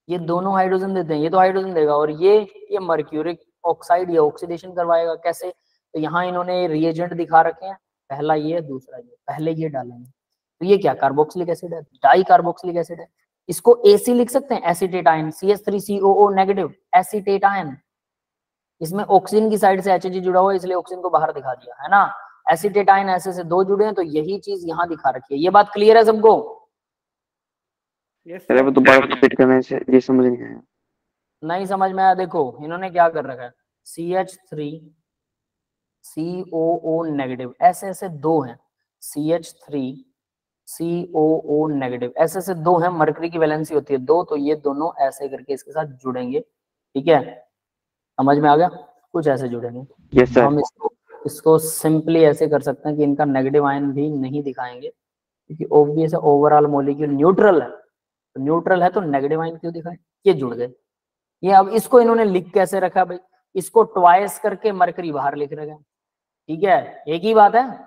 A: ये दोनों हाइड्रोजन देते हैं, ये तो हाइड्रोजन देगा, और ये मर्क्यूरिक ऑक्साइड, ये ऑक्सीडेशन करवाएगा। कैसे? तो यहाँ इन्होंने रिएजेंट दिखा रखे हैं, पहला ये, दूसरा ये, पहले ये डालेंगे। तो ये क्या? कार्बोक्सिलिक एसिड है, डाई कार्बोक्सिलिक एसिड है। इसको AC लिख सकते हैं, एसीटेटाइन, CH3COO नेगेटिव, एसीटेटाइन। इसमें ऑक्सीजन की साइड से Hg जुड़ा हुआ है, इसलिए ऑक्सीजन को बाहर दिखा दिया है ना। एसीटेटाइन ऐसे से 2 जुड़े हैं, तो यही चीज यहाँ दिखा रखी है। ये बात क्लियर है सबको?
E: Yes,
B: अरे
E: sir.
B: वो दोबारा रिपीट करने से ये समझ नहीं आया।
A: नहीं समझ में आया? देखो इन्होंने क्या कर रखा है, CH3COO नेगेटिव, ऐसे ऐसे 2 हैं, CH3COO नेगेटिव, ऐसे ऐसे 2 हैं, मरकरी की वैलेंसी होती है 2, तो ये दोनों ऐसे करके इसके साथ जुड़ेंगे। ठीक है, समझ में आ गया? कुछ ऐसे जुड़ेंगे।
B: Yes sir.
A: हम इसको सिंपली ऐसे कर सकते हैं कि इनका नेगेटिव आयन भी नहीं दिखाएंगे, क्योंकि ऑब्वियस है ओवरऑल मॉलिक्यूल न्यूट्रल है, तो न्यूट्रल है तो नेगेटिव आयन क्यों दिखाए? ये जुड़ गए। ये अब इसको इन्होंने लिख कैसे रखा भाई? इसको ट्वाइस करके मरकरी बाहर लिख रहे हैं। ठीक है, एक ही बात है।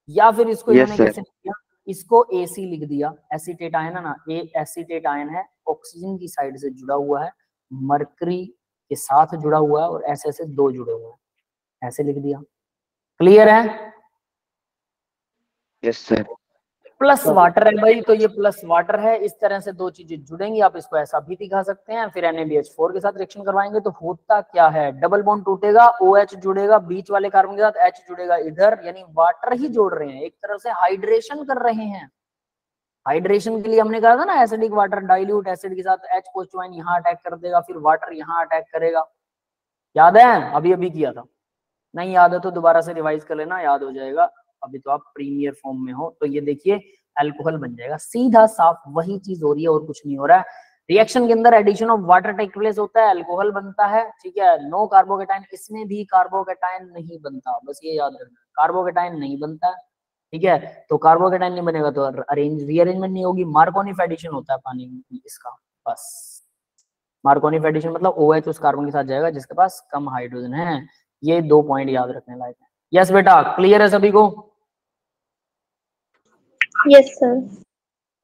A: या फिर इसको इन्होंने कैसे किया? इसको AC लिख दिया, एसीटेटाइन है ना, एसीटेटाइन है, ऑक्सीजन की साइड से जुड़ा हुआ है, मरकरी के साथ जुड़ा हुआ है, और ऐसे ऐसे 2 जुड़े हुए हैं, ऐसे लिख दिया। क्लियर है?
B: Yes sir.
A: प्लस वाटर है भाई, तो ये प्लस वाटर है, इस तरह से 2 चीजें जुड़ेंगी। आप इसको ऐसा भी दिखा सकते हैं। फिर NaBH4 के साथ रिएक्शन करवाएंगे तो होता क्या है, डबल बॉन्ड टूटेगा, OH जुड़ेगा बीच वाले कार्बन के साथ, H जुड़ेगा इधर, यानी वाटर ही जोड़ रहे हैं, एक तरह से हाइड्रेशन कर रहे हैं। हाइड्रेशन के लिए हमने कहा था ना, एसिडिक वाटर डाइल्यूट एसिड के साथ H पॉजिटिव यहाँ अटैक कर देगा, फिर वाटर यहाँ अटैक करेगा। याद है? अभी अभी किया था, नहीं याद है तो दोबारा से रिवाइज कर लेना, याद हो जाएगा। अभी तो आप प्रीमियर फॉर्म में हो, तो ये देखिए अल्कोहल बन जाएगा, सीधा साफ वही चीज हो रही है और कुछ नहीं हो रहा है। रिएक्शन के अंदर addition of water take place होता है, अल्कोहल बनता है। ठीक है, नो कार्बोकेटाइन, इसमें भी कार्बोकेटाइन नहीं बनता, बस ये याद रखना, कार्बोकेटाइन नहीं बनता है। ठीक है, तो कार्बोकेटाइन नहीं बनेगा तो रीअरेंजमेंट नहीं होगी, मार्कोनिक एडिशन होता है पानी में इसका, बस। मार्कोनिक एडिशन मतलब OH उस कार्बन के साथ जाएगा जिसके पास कम हाइड्रोजन है। ये 2 पॉइंट याद रखने लायक है। यस बेटा, क्लियर है सभी को?
C: Yes, sir.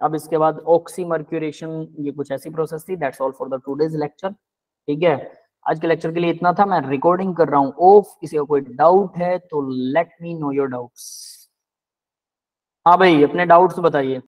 A: अब इसके बाद ऑक्सीमर्क्यूरेशन, ये कुछ ऐसी प्रोसेस थी। That's all for the today's lecture. ठीक है, आज के लेक्चर के लिए इतना था। मैं रिकॉर्डिंग कर रहा हूँ ऑफ, किसी का कोई डाउट है तो let me know your doubts. हाँ भाई, अपने डाउट्स बताइए।